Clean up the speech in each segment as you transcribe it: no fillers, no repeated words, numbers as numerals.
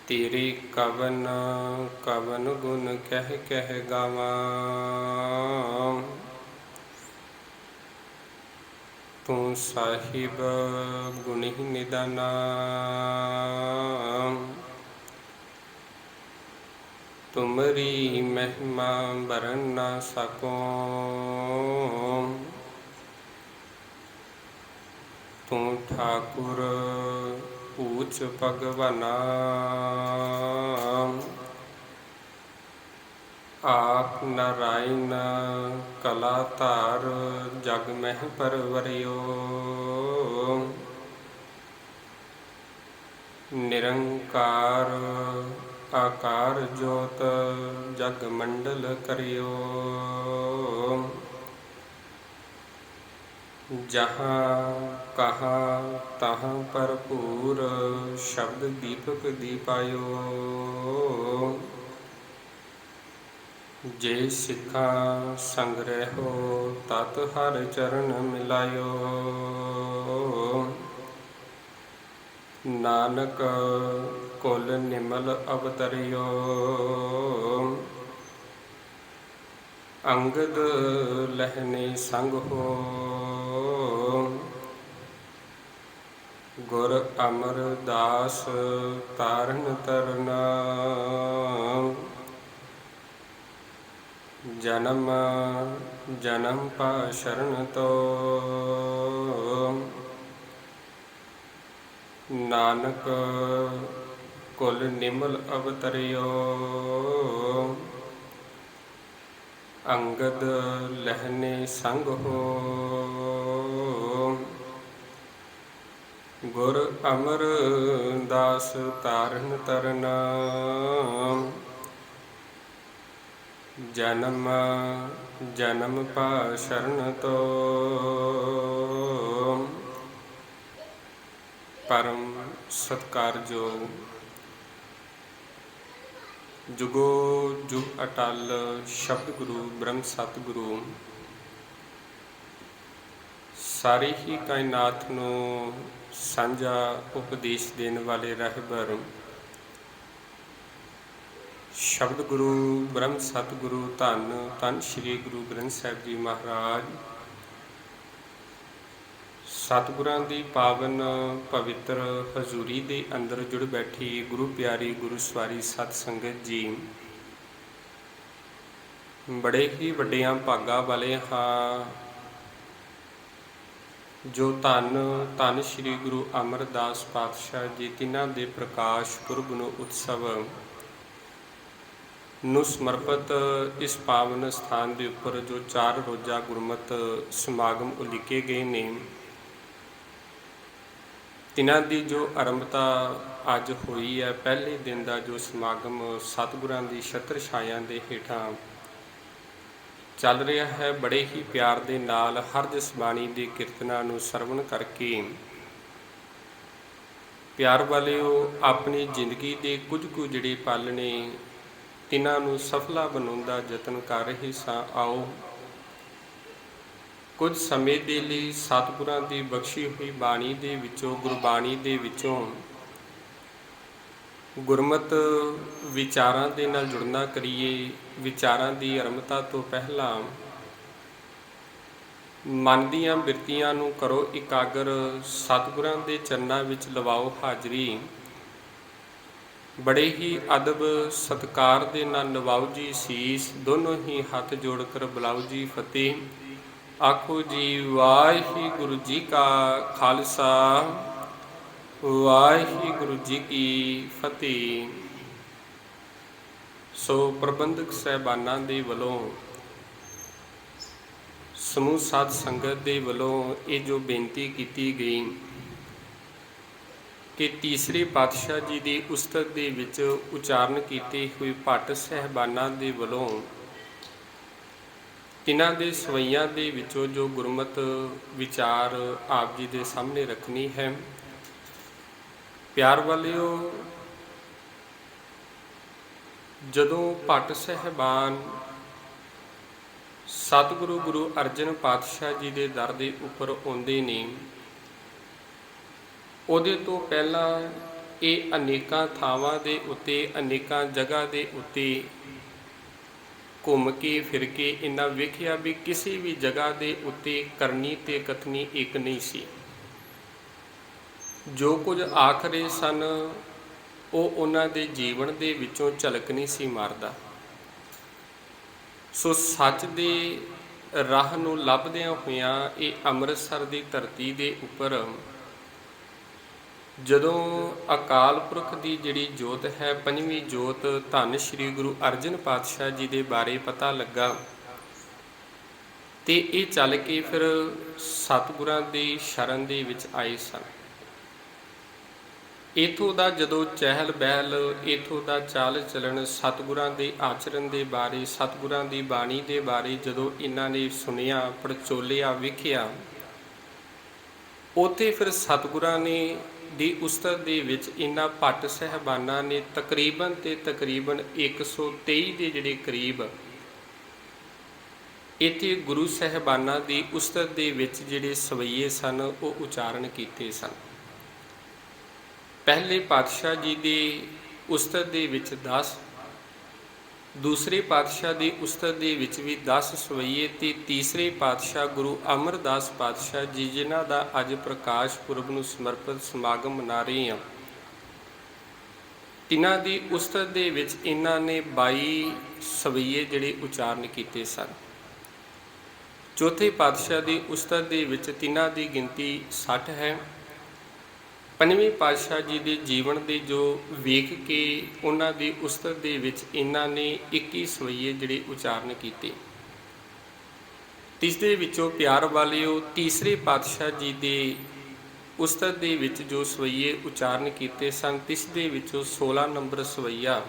तेरे कवन कवन गुण कह कह गावां। तू साहिब गुणी निदाना। तुमरी महिमा बरन ना सको। तू ठाकुर ऊच भगवाना। आप नारायण कला धार जग मह परवरियो। निरंकार आकार जोत जग मंडल करियो। जहाँ कहाँ तहाँ भरपूर शब्द दीपक दीपायो। जे सिखा संग्रहो तत हर चरण मिलायो। नानक कुल निमल अवतरियो। अंगद लहने संग हो। गुर अमरदास तारन तरना। जन्म जन्म पा शरण तो। नानक कुल निमल अवतरियो। अंगद लहने संग हो। गुर अमरदास तारन तरना। जन्म जन्म पा शरण तो। परम सत्कारयोग जुगो जुग अटल शब्द गुरु ब्रह्म सतगुरु सारी ही कायनात नूं सांझा उपदेश देने वाले रहबर शब्द गुरु ब्रह्म सतगुरु धन धन श्री गुरु ग्रंथ साहिब जी महाराज सतगुरां दी पावन पवित्र हजूरी दे अंदर जुड़ बैठी गुरु प्यारी गुरु सवारी सत संगत जी, बड़े ही वड्डियां भागां वाले हाँ जो धन धन श्री गुरु अमरदास पातशाह जी तिन्हां दे प्रकाश पुरब नूं उत्सव ਨੂੰ ਸਮਰਪਿਤ ਇਸ ਪਾਵਨ ਸਥਾਨ ਦੇ ਉੱਪਰ ਜੋ 4 ਰੋਜ਼ਾ ਗੁਰਮਤ ਸਮਾਗਮ ਉਲੀਕੇ ਗਏ ਨੇ, ਤਿਨਾਂ ਦੀ ਜੋ ਆਰੰਭਤਾ ਅੱਜ ਹੋਈ ਹੈ। ਪਹਿਲੇ ਦਿਨ ਦਾ ਜੋ ਸਮਾਗਮ ਸਤਿਗੁਰਾਂ ਦੀ ਛਤਰ ਛਾਇਆਂ ਦੇ ਹੇਠਾਂ ਚੱਲ ਰਿਹਾ ਹੈ, ਬੜੇ ਹੀ ਪਿਆਰ ਦੇ ਨਾਲ ਹਰ ਜਸ ਬਾਣੀ ਦੇ ਕੀਰਤਨਾਂ ਨੂੰ ਸਰਵਣ ਕਰਕੇ ਪਿਆਰ ਵਾਲਿਓ ਆਪਣੀ ਜ਼ਿੰਦਗੀ ਦੇ ਕੁਝ ਕੁ ਜਿਹੜੇ ਪਲ ਨੇ तिन्हां नूं सफला बनाउण दा यतन कर रहे सां। आओ कुछ समय दे लई सतगुरां दी बख्शी हुई बाणी दे विचों गुरबाणी दे विचों गुरमत विचारां दे नाल जुड़ना करिए। विचारां दी आरंभता तो पहला मन दीआं बिरतियां नूं करो इकागर, सतगुरां दे चरनां विच लवाओ हाजरी। बड़े ही अदब सत्कार दे नाल नवाओ जी सीस, दोनों ही हाथ जोड़ कर बुलाओ जी फतेह। आखो जी वाहिगुरु जी का खालसा वाहिगुरु जी की फतेह। सो प्रबंधक साहबानां दे वलों समूह साध संगत दे वलों ये जो बेनती की गई कि तीसरे पातशाह जी की उस्तत दे विच उचारण किए हुए भट्ट साहबानां दे वलों तिन्हां दे सवैयां दे विचों जो गुरमत विचार आप जी दे सामने रखनी है। प्यार वालिओ, जदों भट्ट साहबान सतगुरु गुरु अर्जन पातशाह जी के दर के उपर आउंदे ने, ਉਹਦੇ ਤੋਂ ਪਹਿਲਾਂ ਇਹ ਅਨੇਕਾਂ ਥਾਵਾਂ ਦੇ ਉੱਤੇ, ਅਨੇਕਾਂ ਜਗ੍ਹਾ ਦੇ ਉੱਤੇ ਘੁੰਮ ਕੇ ਫਿਰ ਕੇ ਇਹਨਾਂ ਵੇਖਿਆ ਵੀ ਕਿਸੇ ਵੀ ਜਗ੍ਹਾ ਦੇ ਉੱਤੇ ਕਰਨੀ ਤੇ ਕਥਨੀ ਇੱਕ ਨਹੀਂ ਸੀ। ਜੋ ਕੁਝ ਆਖ ਰਹੇ ਸਨ ਉਹ ਉਹਨਾਂ ਦੇ ਜੀਵਨ ਦੇ ਵਿੱਚੋਂ ਝਲਕ ਨਹੀਂ ਸੀ ਮਾਰਦਾ। ਸੋ ਸੱਚ ਦੇ ਰਾਹ ਨੂੰ ਲੱਭਦਿਆਂ ਹੋਇਆਂ ਇਹ ਅੰਮ੍ਰਿਤਸਰ ਦੀ ਧਰਤੀ ਦੇ ਉੱਪਰ ਜਦੋਂ ਅਕਾਲ ਪੁਰਖ ਦੀ ਜਿਹੜੀ ਜੋਤ ਹੈ, ਪੰਜਵੀਂ ਜੋਤ ਧੰਨ ਸ਼੍ਰੀ ਗੁਰੂ ਅਰਜਨ ਪਾਤਸ਼ਾਹ ਜੀ ਦੇ ਬਾਰੇ ਪਤਾ ਲੱਗਾ ਤੇ ਇਹ ਚੱਲ ਕੇ ਫਿਰ ਸਤਿਗੁਰਾਂ ਦੀ ਸ਼ਰਨ ਦੇ ਵਿੱਚ ਆਏ ਸਨ। ਇੱਥੋਂ ਦਾ ਜਦੋਂ ਚਹਿਲ ਪਹਿਲ, ਇੱਥੋਂ ਦਾ ਚਾਲ ਚਲਣ, ਸਤਿਗੁਰਾਂ ਦੇ ਆਚਰਨ ਦੇ ਬਾਰੇ, ਸਤਿਗੁਰਾਂ ਦੀ ਬਾਣੀ ਦੇ ਬਾਰੇ ਜਦੋਂ ਇਹਨਾਂ ਨੇ ਸੁਣਿਆ, ਪੜਚੋਲਿਆ, ਵੇਖਿਆ, ਉੱਥੇ ਫਿਰ ਸਤਿਗੁਰਾਂ ਨੇ ਦੀ ਉਸਤਤ ਦੇ ਵਿੱਚ ਇਹਨਾਂ ਭੱਟ ਸਹਿਬਾਨਾਂ ਨੇ ਤਕਰੀਬਨ 123 ਦੇ ਜਿਹੜੇ ਕਰੀਬ ਇੱਥੇ ਗੁਰੂ ਸਹਿਬਾਨਾਂ ਦੀ ਉਸਤਤ ਦੇ ਵਿੱਚ ਜਿਹੜੇ ਸਵਈਏ ਸਨ ਉਹ ਉਚਾਰਨ ਕੀਤੇ ਸਨ। ਪਹਿਲੇ ਪਾਤਸ਼ਾਹ ਜੀ ਦੀ ਉਸਤਤ ਦੇ ਵਿੱਚ 10, ਦੂਸਰੇ ਪਾਤਸ਼ਾਹ ਦੀ ਉਸਤਤ ਦੇ ਵਿੱਚ ਵੀ 10 ਸਵਈਏ ਤੇ ਤੀਸਰੇ ਪਾਤਸ਼ਾਹ ਗੁਰੂ ਅਮਰਦਾਸ ਪਾਤਸ਼ਾਹ ਜੀ ਜਿਨ੍ਹਾਂ ਦਾ ਅੱਜ ਪ੍ਰਕਾਸ਼ ਪੁਰਬ ਨੂੰ ਸਮਰਪਿਤ ਸਮਾਗਮ ਮਨਾ ਰਹੇ ਹਾਂ, ਤਿੰਨਾਂ ਦੀ ਉਸਤਤ ਦੇ ਵਿੱਚ ਇਹਨਾਂ ਨੇ 22 ਸਵਈਏ ਜਿਹੜੇ ਉਚਾਰਨ ਕੀਤੇ ਸਨ। ਚੌਥੇ ਪਾਤਸ਼ਾਹ ਦੀ ਉਸਤਤ ਦੇ ਵਿੱਚ ਤਿੰਨਾਂ ਦੀ ਗਿਣਤੀ 60 ਹੈ। ਪੰਜਵੇਂ ਪਾਤਸ਼ਾਹ ਜੀ ਦੇ ਜੀਵਨ ਦੇ ਜੋ ਵੇਖ ਕੇ ਉਹਨਾਂ ਦੀ ਉਸਤਤ ਦੇ ਵਿੱਚ ਇਹਨਾਂ ਨੇ 21 ਸਵਈਏ ਜਿਹੜੇ ਉਚਾਰਨ ਕੀਤੇ। ਤਿਸ ਦੇ ਵਿੱਚੋਂ ਪਿਆਰ ਵਾਲਿਓ ਤੀਸਰੇ ਪਾਤਸ਼ਾਹ ਜੀ ਦੇ ਉਸਤਤ ਦੇ ਵਿੱਚ ਜੋ ਸਵਈਏ ਉਚਾਰਨ ਕੀਤੇ ਸਨ, ਤਿਸ ਦੇ ਵਿੱਚੋਂ 16 ਨੰਬਰ ਸਵਈਆ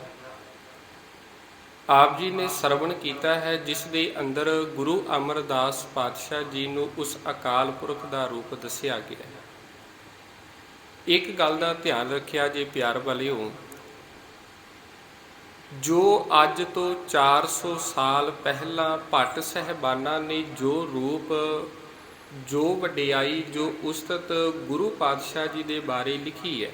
ਆਪ ਜੀ ਨੇ ਸਰਵਣ ਕੀਤਾ ਹੈ, ਜਿਸ ਦੇ ਅੰਦਰ ਗੁਰੂ ਅਮਰਦਾਸ ਪਾਤਸ਼ਾਹ ਜੀ ਨੂੰ ਉਸ ਅਕਾਲ ਪੁਰਖ ਦਾ ਰੂਪ ਦੱਸਿਆ ਗਿਆ ਹੈ। ਇੱਕ ਗੱਲ ਦਾ ਧਿਆਨ ਰੱਖਿਆ ਜੇ ਪਿਆਰ ਵਾਲਿਓ, ਜੋ ਅੱਜ ਤੋਂ 400 ਸਾਲ ਪਹਿਲਾਂ ਭੱਟ ਸਹਿਬਾਨਾਂ ਨੇ ਜੋ ਰੂਪ, ਜੋ ਵਡਿਆਈ, ਜੋ ਉਸਤਤ ਗੁਰੂ ਪਾਤਸ਼ਾਹ ਜੀ ਦੇ ਬਾਰੇ ਲਿਖੀ ਹੈ,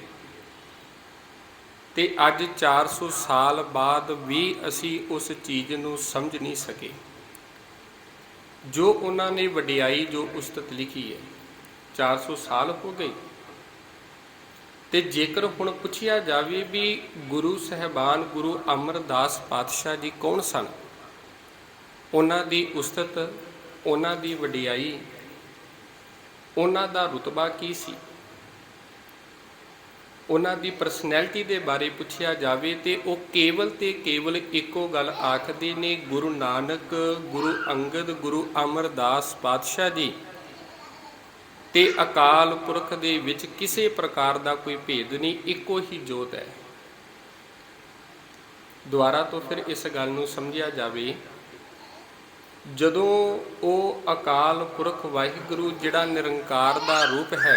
ਤੇ ਅੱਜ 400 ਸਾਲ ਬਾਅਦ ਵੀ ਅਸੀਂ ਉਸ ਚੀਜ਼ ਨੂੰ ਸਮਝ ਨਹੀਂ ਸਕੇ ਜੋ ਉਹਨਾਂ ਨੇ ਵਡਿਆਈ, ਜੋ ਉਸਤਤ ਲਿਖੀ ਹੈ। 400 ਸਾਲ ਹੋ ਗਏ ਤੇ ਜੇਕਰ ਹੁਣ ਪੁੱਛਿਆ ਜਾਵੇ ਵੀ ਗੁਰੂ ਸਾਹਿਬਾਨ ਗੁਰੂ ਅਮਰਦਾਸ ਪਾਤਸ਼ਾਹ ਜੀ ਕੌਣ ਸਨ, ਉਹਨਾਂ ਦੀ ਉਸਤਤ, ਉਹਨਾਂ ਦੀ ਵਡਿਆਈ, ਉਹਨਾਂ ਦਾ ਰੁਤਬਾ ਕੀ ਸੀ, ਉਹਨਾਂ ਦੀ ਪਰਸਨੈਲਿਟੀ ਦੇ ਬਾਰੇ ਪੁੱਛਿਆ ਜਾਵੇ ਤੇ ਉਹ ਕੇਵਲ ਤੇ ਕੇਵਲ ਇੱਕੋ ਗੱਲ ਆਖਦੇ ਨੇ, ਗੁਰੂ ਨਾਨਕ, ਗੁਰੂ ਅੰਗਦ, ਗੁਰੂ ਅਮਰਦਾਸ ਪਾਤਸ਼ਾਹ ਜੀ ਤੇ ਅਕਾਲ ਪੁਰਖ ਦੇ ਵਿੱਚ ਕਿਸੇ ਪ੍ਰਕਾਰ ਦਾ ਕੋਈ ਭੇਦ ਨਹੀਂ, ਇੱਕੋ ਹੀ ਜੋਤ ਹੈ। ਦੁਆਰਾ ਤੋਂ ਫਿਰ ਇਸ ਗੱਲ ਨੂੰ ਸਮਝਿਆ ਜਾਵੇ, ਜਦੋਂ ਉਹ ਅਕਾਲ ਪੁਰਖ ਵਾਹਿਗੁਰੂ ਜਿਹੜਾ ਨਿਰੰਕਾਰ ਦਾ ਰੂਪ ਹੈ,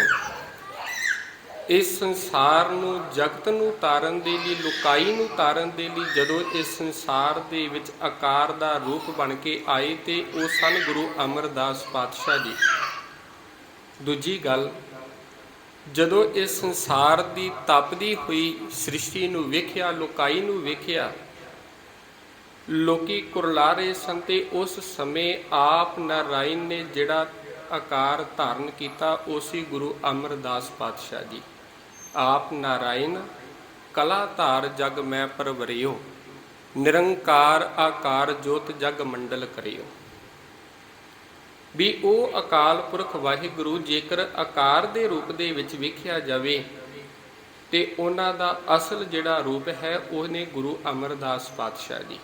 ਇਸ ਸੰਸਾਰ ਨੂੰ, ਜਗਤ ਨੂੰ ਤਾਰਨ ਦੇ ਲਈ, ਲੁਕਾਈ ਨੂੰ ਤਾਰਨ ਦੇ ਲਈ ਜਦੋਂ ਇਸ ਸੰਸਾਰ ਦੇ ਵਿੱਚ ਆਕਾਰ ਦਾ ਰੂਪ ਬਣ ਕੇ ਆਏ ਤੇ ਉਹ ਸਨ ਗੁਰੂ ਅਮਰਦਾਸ ਪਾਤਸ਼ਾਹ ਜੀ। ਦੂਜੀ ਗੱਲ, ਜਦੋਂ ਇਸ ਸੰਸਾਰ ਦੀ ਤਪਦੀ ਹੋਈ ਸ੍ਰਿਸ਼ਟੀ ਨੂੰ ਵੇਖਿਆ, ਲੁਕਾਈ ਨੂੰ ਵੇਖਿਆ, ਲੋਕੀ ਕੁਰਲਾ ਰਹੇ ਸਨ ਤੇ ਉਸ ਸਮੇਂ ਆਪ ਨਾਰਾਇਣ ਨੇ ਜਿਹੜਾ ਆਕਾਰ ਧਾਰਨ ਕੀਤਾ ਉਹ ਸੀ ਗੁਰੂ ਅਮਰਦਾਸ ਪਾਤਸ਼ਾਹ ਜੀ। ਆਪ ਨਾਰਾਇਣ ਕਲਾ ਧਾਰ ਜਗ ਮੈਂ ਪਰਵਰਿਓ, ਨਿਰੰਕਾਰ ਆਕਾਰ ਜੋਤ ਜਗ ਮੰਡਲ ਕਰਿਓ। ਵੀ ਉਹ ਅਕਾਲ ਪੁਰਖ ਵਾਹਿਗੁਰੂ ਜੇਕਰ ਆਕਾਰ ਦੇ ਰੂਪ ਦੇ ਵਿੱਚ ਵੇਖਿਆ ਜਾਵੇ ਤੇ ਉਹਨਾਂ ਦਾ ਅਸਲ ਜਿਹੜਾ ਰੂਪ ਹੈ ਉਹ ਨੇ ਗੁਰੂ ਅਮਰਦਾਸ ਪਾਤਸ਼ਾਹ ਜੀ।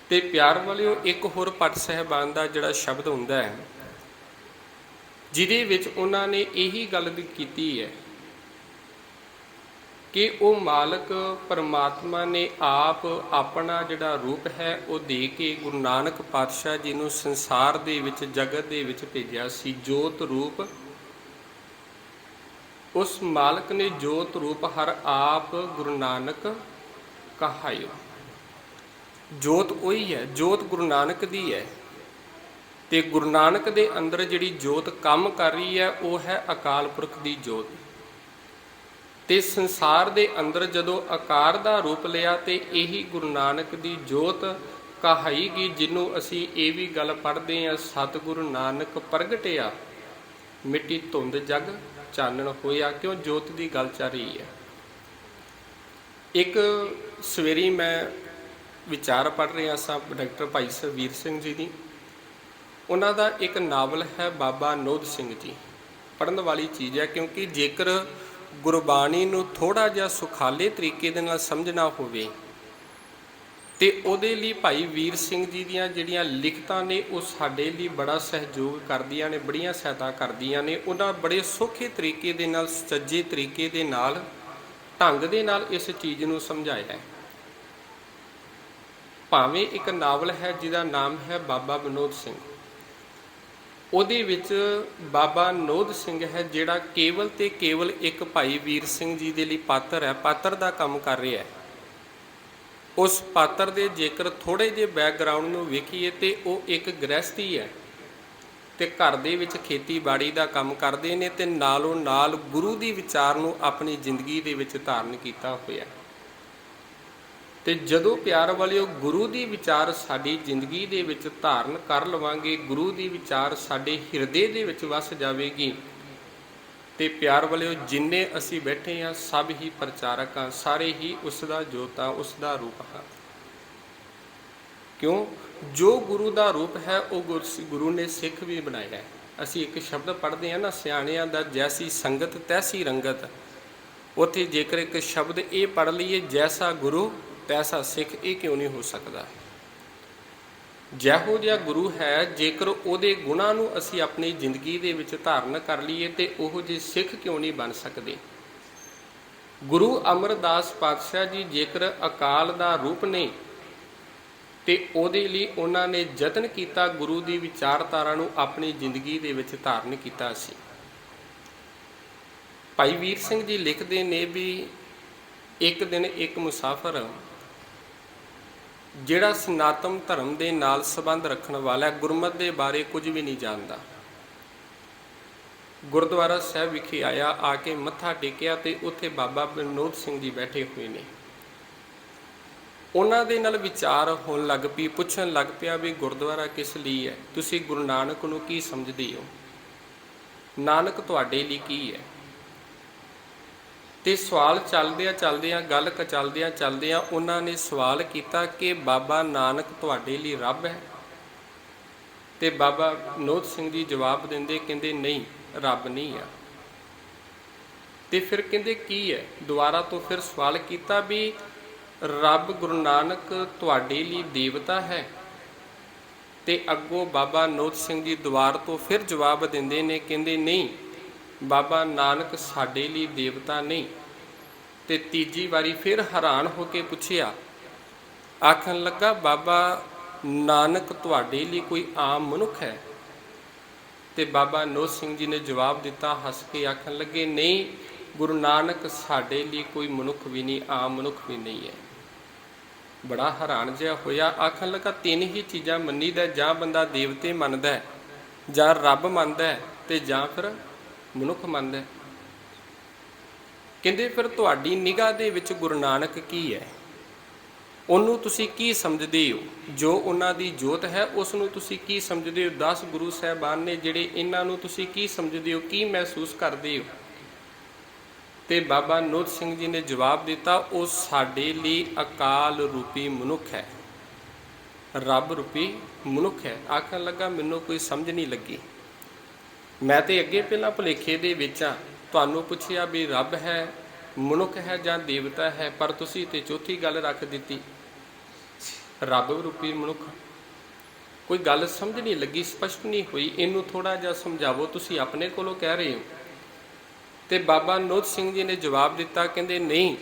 ਤੇ ਪਿਆਰ ਵਾਲਿਓ, ਇੱਕ ਹੋਰ ਭੱਟ ਸਾਹਿਬਾਨ ਦਾ ਜਿਹੜਾ ਸ਼ਬਦ ਹੁੰਦਾ ਹੈ, ਜਿਹਦੇ ਵਿੱਚ ਉਹਨਾਂ ਨੇ ਇਹੀ ਗੱਲ ਕੀਤੀ ਹੈ ਕਿ ਉਹ ਮਾਲਕ ਪਰਮਾਤਮਾ ਨੇ ਆਪ ਆਪਣਾ ਜਿਹੜਾ ਰੂਪ ਹੈ ਉਹ ਦੇ ਕੇ ਗੁਰੂ ਨਾਨਕ ਪਾਤਸ਼ਾਹ ਜੀ ਨੂੰ ਸੰਸਾਰ ਦੇ ਵਿੱਚ, ਜਗਤ ਦੇ ਵਿੱਚ ਭੇਜਿਆ ਸੀ। ਜੋਤ ਰੂਪ ਉਸ ਮਾਲਕ ਨੇ ਜੋਤ ਰੂਪ ਹਰ ਆਪ ਗੁਰੂ ਨਾਨਕ ਕਹਾਇਓ। ਜੋਤ ਉਹੀ ਹੈ, ਜੋਤ ਗੁਰੂ ਨਾਨਕ ਦੀ ਹੈ ਤੇ ਗੁਰੂ ਨਾਨਕ ਦੇ ਅੰਦਰ ਜਿਹੜੀ ਜੋਤ ਕੰਮ ਕਰ ਰਹੀ ਹੈ ਉਹ ਹੈ ਅਕਾਲ ਪੁਰਖ ਦੀ ਜੋਤ। ਤੇ ਸੰਸਾਰ ਦੇ ਅੰਦਰ ਜਦੋਂ ਆਕਾਰ ਦਾ ਰੂਪ ਲਿਆ ਤੇ ਇਹੀ ਗੁਰੂ ਨਾਨਕ ਦੀ ਜੋਤ ਕਹਾਈ ਗਈ, ਜਿਹਨੂੰ ਅਸੀਂ ਇਹ ਵੀ ਗੱਲ ਪੜ੍ਹਦੇ ਹਾਂ, ਸਤਿਗੁਰੂ ਨਾਨਕ ਪ੍ਰਗਟਿਆ ਮਿੱਟੀ ਧੁੰਦ ਜਗ ਚਾਨਣ ਹੋਇਆ। ਕਿਉਂ? ਜੋਤ ਦੀ ਗੱਲ ਚੱਲ ਰਹੀ ਹੈ। ਇੱਕ ਸਵੇਰੀ ਮੈਂ ਵਿਚਾਰ ਪੜ੍ਹ ਰਿਹਾ ਸਾਂ ਡਾਕਟਰ ਭਾਈ ਸਰਬੀਰ ਸਿੰਘ ਜੀ ਦੀ। ਉਹਨਾਂ ਦਾ ਇੱਕ ਨਾਵਲ ਹੈ ਬਾਬਾ ਨੋਧ ਸਿੰਘ ਜੀ, ਪੜ੍ਹਨ ਵਾਲੀ ਚੀਜ਼ ਹੈ, ਕਿਉਂਕਿ ਜੇਕਰ ਗੁਰਬਾਣੀ ਨੂੰ ਥੋੜ੍ਹਾ ਜਿਹਾ ਸੁਖਾਲੇ ਤਰੀਕੇ ਦੇ ਨਾਲ ਸਮਝਣਾ ਹੋਵੇ ਤੇ ਉਹਦੇ ਲਈ ਭਾਈ ਵੀਰ ਸਿੰਘ ਜੀ ਦੀਆਂ ਜਿਹੜੀਆਂ ਲਿਖਤਾਂ ਨੇ ਉਹ ਸਾਡੇ ਲਈ ਬੜਾ ਸਹਿਯੋਗ ਕਰਦੀਆਂ ਨੇ, ਬੜੀਆਂ ਸਹਾਇਤਾ ਕਰਦੀਆਂ ਨੇ। ਉਹਨਾਂ ਬੜੇ ਸੌਖੇ ਤਰੀਕੇ ਦੇ ਨਾਲ, ਸੱਜੇ ਤਰੀਕੇ ਦੇ ਨਾਲ, ਢੰਗ ਦੇ ਨਾਲ ਇਸ ਚੀਜ਼ ਨੂੰ ਸਮਝਾਇਆ ਹੈ। ਭਾਵੇਂ ਇੱਕ ਨਾਵਲ ਹੈ ਜਿਹਦਾ ਨਾਮ ਹੈ ਬਾਬਾ ਵਿਨੋਦ ਸਿੰਘ, ਉਹਦੇ ਵਿੱਚ ਬਾਬਾ ਨੋਧ ਸਿੰਘ ਹੈ ਜਿਹੜਾ ਕੇਵਲ ਤੇ ਕੇਵਲ ਇੱਕ ਭਾਈ ਵੀਰ ਸਿੰਘ ਜੀ ਦੇ ਲਈ ਪਾਤਰ ਹੈ, ਪਾਤਰ ਦਾ ਕੰਮ ਕਰ ਰਿਹਾ ਹੈ। ਉਸ ਪਾਤਰ ਦੇ ਜੇਕਰ ਥੋੜ੍ਹੇ ਜਿਹੇ ਬੈਕਗਰਾਊਂਡ ਨੂੰ ਵੇਖੀਏ ਤੇ ਉਹ ਇੱਕ ਗ੍ਰਹਿਸਥੀ ਹੈ ਤੇ ਘਰ ਦੇ ਵਿੱਚ ਖੇਤੀਬਾੜੀ ਦਾ ਕੰਮ ਕਰਦੇ ਨੇ ਤੇ ਨਾਲੋਂ ਨਾਲ ਗੁਰੂ ਦੀ ਵਿਚਾਰ ਨੂੰ ਆਪਣੀ ਜ਼ਿੰਦਗੀ ਦੇ ਵਿੱਚ ਧਾਰਨ ਕੀਤਾ ਹੋਇਆ। ਤੇ ਜਦੋਂ ਪਿਆਰ ਵਾਲਿਓ ਗੁਰੂ ਦੀ ਵਿਚਾਰ ਸਾਡੀ ਜ਼ਿੰਦਗੀ ਦੇ ਵਿੱਚ ਧਾਰਨ ਕਰ ਲਵਾਂਗੇ, ਗੁਰੂ ਦੀ ਵਿਚਾਰ ਸਾਡੇ ਹਿਰਦੇ ਦੇ ਵਿੱਚ ਵਸ ਜਾਵੇਗੀ, ਤੇ ਪਿਆਰ ਵਾਲਿਓ ਜਿੰਨੇ ਅਸੀਂ ਬੈਠੇ ਹਾਂ ਸਭ ਹੀ ਪ੍ਰਚਾਰਕ ਹਾਂ, ਸਾਰੇ ਹੀ ਉਸ ਦਾ ਜੋਤ ਹਾਂ, ਉਸ ਦਾ ਰੂਪ ਹਾਂ। ਕਿਉਂ? ਜੋ ਗੁਰੂ ਦਾ ਰੂਪ ਹੈ ਉਹ ਗੁਰੂ ਨੇ ਸਿੱਖ ਵੀ ਬਣਾਇਆ ਹੈ। ਅਸੀਂ ਇੱਕ ਸ਼ਬਦ ਪੜ੍ਹਦੇ ਹਾਂ ਨਾ, ਸਿਆਣਿਆਂ ਦਾ ਜੈਸੀ ਸੰਗਤ ਤੈਸੀ ਰੰਗਤ। ਉੱਥੇ ਜੇਕਰ ਇੱਕ ਸ਼ਬਦ ਇਹ ਪੜ੍ਹ ਲਈਏ, ਜੈਸਾ ਗੁਰੂ ਤੈਸਾ ਸਿੱਖ, ਇਹ ਕਿਉਂ ਨਹੀਂ ਹੋ ਸਕਦਾ? ਜਿਹੋ ਜਿਹਾ ਗੁਰੂ ਹੈ, ਜੇਕਰ ਉਹਦੇ ਗੁਣਾਂ ਨੂੰ ਅਸੀਂ ਆਪਣੀ ਜ਼ਿੰਦਗੀ ਦੇ ਵਿੱਚ ਧਾਰਨ ਕਰ ਲਈਏ ਤੇ ਉਹੋ ਜਿਹੇ ਸਿੱਖ ਕਿਉਂ ਨਹੀਂ ਬਣ ਸਕਦੇ? ਗੁਰੂ ਅਮਰਦਾਸ ਪਾਤਸ਼ਾਹ ਜੀ ਜੇਕਰ ਅਕਾਲ ਦਾ ਰੂਪ ਨੇ ਤੇ ਉਹਦੇ ਲਈ ਉਹਨਾਂ ਨੇ ਯਤਨ ਕੀਤਾ, ਗੁਰੂ ਦੀ ਵਿਚਾਰਧਾਰਾ ਨੂੰ ਆਪਣੀ ਜ਼ਿੰਦਗੀ ਦੇ ਵਿੱਚ ਧਾਰਨ ਕੀਤਾ ਸੀ। ਭਾਈ ਵੀਰ ਸਿੰਘ ਜੀ ਲਿਖਦੇ ਨੇ ਵੀ ਇੱਕ ਦਿਨ ਇੱਕ ਮੁਸਾਫਰ ਜਿਹੜਾ ਸਨਾਤਨ ਧਰਮ ਦੇ ਨਾਲ ਸੰਬੰਧ ਰੱਖਣ ਵਾਲਾ, ਗੁਰਮਤਿ ਦੇ ਬਾਰੇ ਕੁਝ ਵੀ ਨਹੀਂ ਜਾਣਦਾ, ਗੁਰਦੁਆਰਾ ਸਾਹਿਬ ਵਿਖੇ ਆਇਆ। ਆ ਕੇ ਮੱਥਾ ਟੇਕਿਆ ਤੇ ਉੱਥੇ ਬਾਬਾ ਵਿਨੋਦ ਸਿੰਘ ਜੀ ਬੈਠੇ ਹੋਏ ਨੇ। ਉਹਨਾਂ ਦੇ ਨਾਲ ਵਿਚਾਰ ਹੋਣ ਲੱਗ ਪਈ, ਪੁੱਛਣ ਲੱਗ ਪਿਆ ਵੀ ਗੁਰਦੁਆਰਾ ਕਿਸ ਲਈ ਹੈ? ਤੁਸੀਂ ਗੁਰੂ ਨਾਨਕ ਨੂੰ ਕੀ ਸਮਝਦੇ ਹੋ? ਨਾਨਕ ਤੁਹਾਡੇ ਲਈ ਕੀ ਹੈ? ਤੇ ਸਵਾਲ ਚੱਲਦਿਆਂ ਗੱਲ ਚੱਲਦਿਆਂ ਉਹਨਾਂ ਨੇ ਸਵਾਲ ਕੀਤਾ ਕਿ ਬਾਬਾ ਨਾਨਕ ਤੁਹਾਡੇ ਲਈ ਰੱਬ ਹੈ? ਤੇ ਬਾਬਾ ਵਿਨੋਦ ਸਿੰਘ ਜੀ ਜਵਾਬ ਦਿੰਦੇ, ਕਹਿੰਦੇ ਨਹੀਂ, ਰੱਬ ਨਹੀਂ ਆ। ਤੇ ਫਿਰ ਕਹਿੰਦੇ ਕੀ ਹੈ? ਦੁਬਾਰਾ ਤੋਂ ਫਿਰ ਸਵਾਲ ਕੀਤਾ ਵੀ ਰੱਬ ਗੁਰੂ ਨਾਨਕ ਤੁਹਾਡੇ ਲਈ ਦੇਵਤਾ ਹੈ? ਤੇ ਅੱਗੋਂ ਬਾਬਾ ਵਿਨੋਦ ਸਿੰਘ ਜੀ ਦੁਬਾਰਾ ਤੋਂ ਫਿਰ ਜਵਾਬ ਦਿੰਦੇ ਨੇ, ਕਹਿੰਦੇ ਨਹੀਂ, ਬਾਬਾ ਨਾਨਕ ਸਾਡੇ ਲਈ ਦੇਵਤਾ ਨਹੀਂ। ਤੇ ਤੀਜੀ ਵਾਰੀ ਫਿਰ ਹੈਰਾਨ ਹੋ ਕੇ ਪੁੱਛਿਆ, ਆਖਣ ਲੱਗਾ ਬਾਬਾ ਨਾਨਕ ਤੁਹਾਡੇ ਲਈ ਕੋਈ ਆਮ ਮਨੁੱਖ ਹੈ? ਤੇ ਬਾਬਾ ਵਿਨੋਦ ਸਿੰਘ ਜੀ ਨੇ ਜਵਾਬ ਦਿੱਤਾ, ਹੱਸ ਕੇ ਆਖਣ ਲੱਗੇ, ਨਹੀਂ, ਗੁਰੂ ਨਾਨਕ ਸਾਡੇ ਲਈ ਕੋਈ ਮਨੁੱਖ ਵੀ ਨਹੀਂ, ਆਮ ਮਨੁੱਖ ਵੀ ਨਹੀਂ ਹੈ। ਬੜਾ ਹੈਰਾਨ ਜਿਹਾ ਹੋਇਆ। ਆਖਣ ਲੱਗਾ ਤਿੰਨ ਹੀ ਚੀਜ਼ਾਂ ਮੰਨੀਦਾ, ਜਾਂ ਬੰਦਾ ਦੇਵਤੇ ਮੰਨਦਾ ਹੈ, ਜਾਂ ਰੱਬ ਮੰਨਦਾ ਹੈ, ਤੇ ਜਾਂ ਫਿਰ ਮਨੁੱਖ ਮੰਨਦਾ ਹੈ। ਕਹਿੰਦੇ ਫਿਰ ਤੁਹਾਡੀ ਨਿਗਾਹ ਦੇ ਵਿੱਚ ਗੁਰੂ ਨਾਨਕ ਕੀ ਹੈ? ਉਹਨੂੰ ਤੁਸੀਂ ਕੀ ਸਮਝਦੇ ਹੋ? ਜੋ ਉਹਨਾਂ ਦੀ ਜੋਤ ਹੈ ਉਸ ਨੂੰ ਤੁਸੀਂ ਕੀ ਸਮਝਦੇ ਹੋ? 10 ਗੁਰੂ ਸਾਹਿਬਾਨ ਨੇ ਜਿਹੜੇ, ਇਹਨਾਂ ਨੂੰ ਤੁਸੀਂ ਕੀ ਸਮਝਦੇ ਹੋ? ਕੀ ਮਹਿਸੂਸ ਕਰਦੇ ਹੋ? ਤੇ ਬਾਬਾ ਵਿਨੋਦ ਸਿੰਘ ਜੀ ਨੇ ਜਵਾਬ ਦਿੱਤਾ, ਉਹ ਸਾਡੇ ਲਈ ਅਕਾਲ ਰੂਪੀ ਮਨੁੱਖ ਹੈ, ਰੱਬ ਰੂਪੀ ਮਨੁੱਖ ਹੈ। ਆਖਣ ਲੱਗਾ ਮੈਨੂੰ ਕੋਈ ਸਮਝ ਨਹੀਂ ਲੱਗੀ, ਮੈਂ ਤੇ ਅੱਗੇ ਪਹਿਲਾਂ ਭੁਲੇਖੇ ਦੇ ਵਿੱਚ ਆ, ਤੁਹਾਨੂੰ ਪੁੱਛਿਆ ਵੀ ਰੱਬ ਹੈ, ਮਨੁੱਖ ਹੈ ਜਾਂ ਦੇਵਤਾ ਹੈ, ਪਰ ਤੁਸੀਂ ਤੇ ਚੌਥੀ ਗੱਲ ਰੱਖ ਦਿੱਤੀ, ਰੱਬ ਰੂਪੀ ਮਨੁੱਖ। ਕੋਈ ਗੱਲ ਸਮਝ ਨਹੀਂ ਲੱਗੀ, ਸਪਸ਼ਟ ਨਹੀਂ ਹੋਈ, ਇਹਨੂੰ ਥੋੜ੍ਹਾ ਜਿਹਾ ਸਮਝਾਵੋ, ਤੁਸੀਂ ਆਪਣੇ ਕੋਲੋਂ ਕਹਿ ਰਹੇ ਹੋ। ਤੇ ਬਾਬਾ ਵਿਨੋਦ ਸਿੰਘ ਜੀ ਨੇ ਜਵਾਬ ਦਿੱਤਾ, ਕਹਿੰਦੇ ਨਹੀਂ,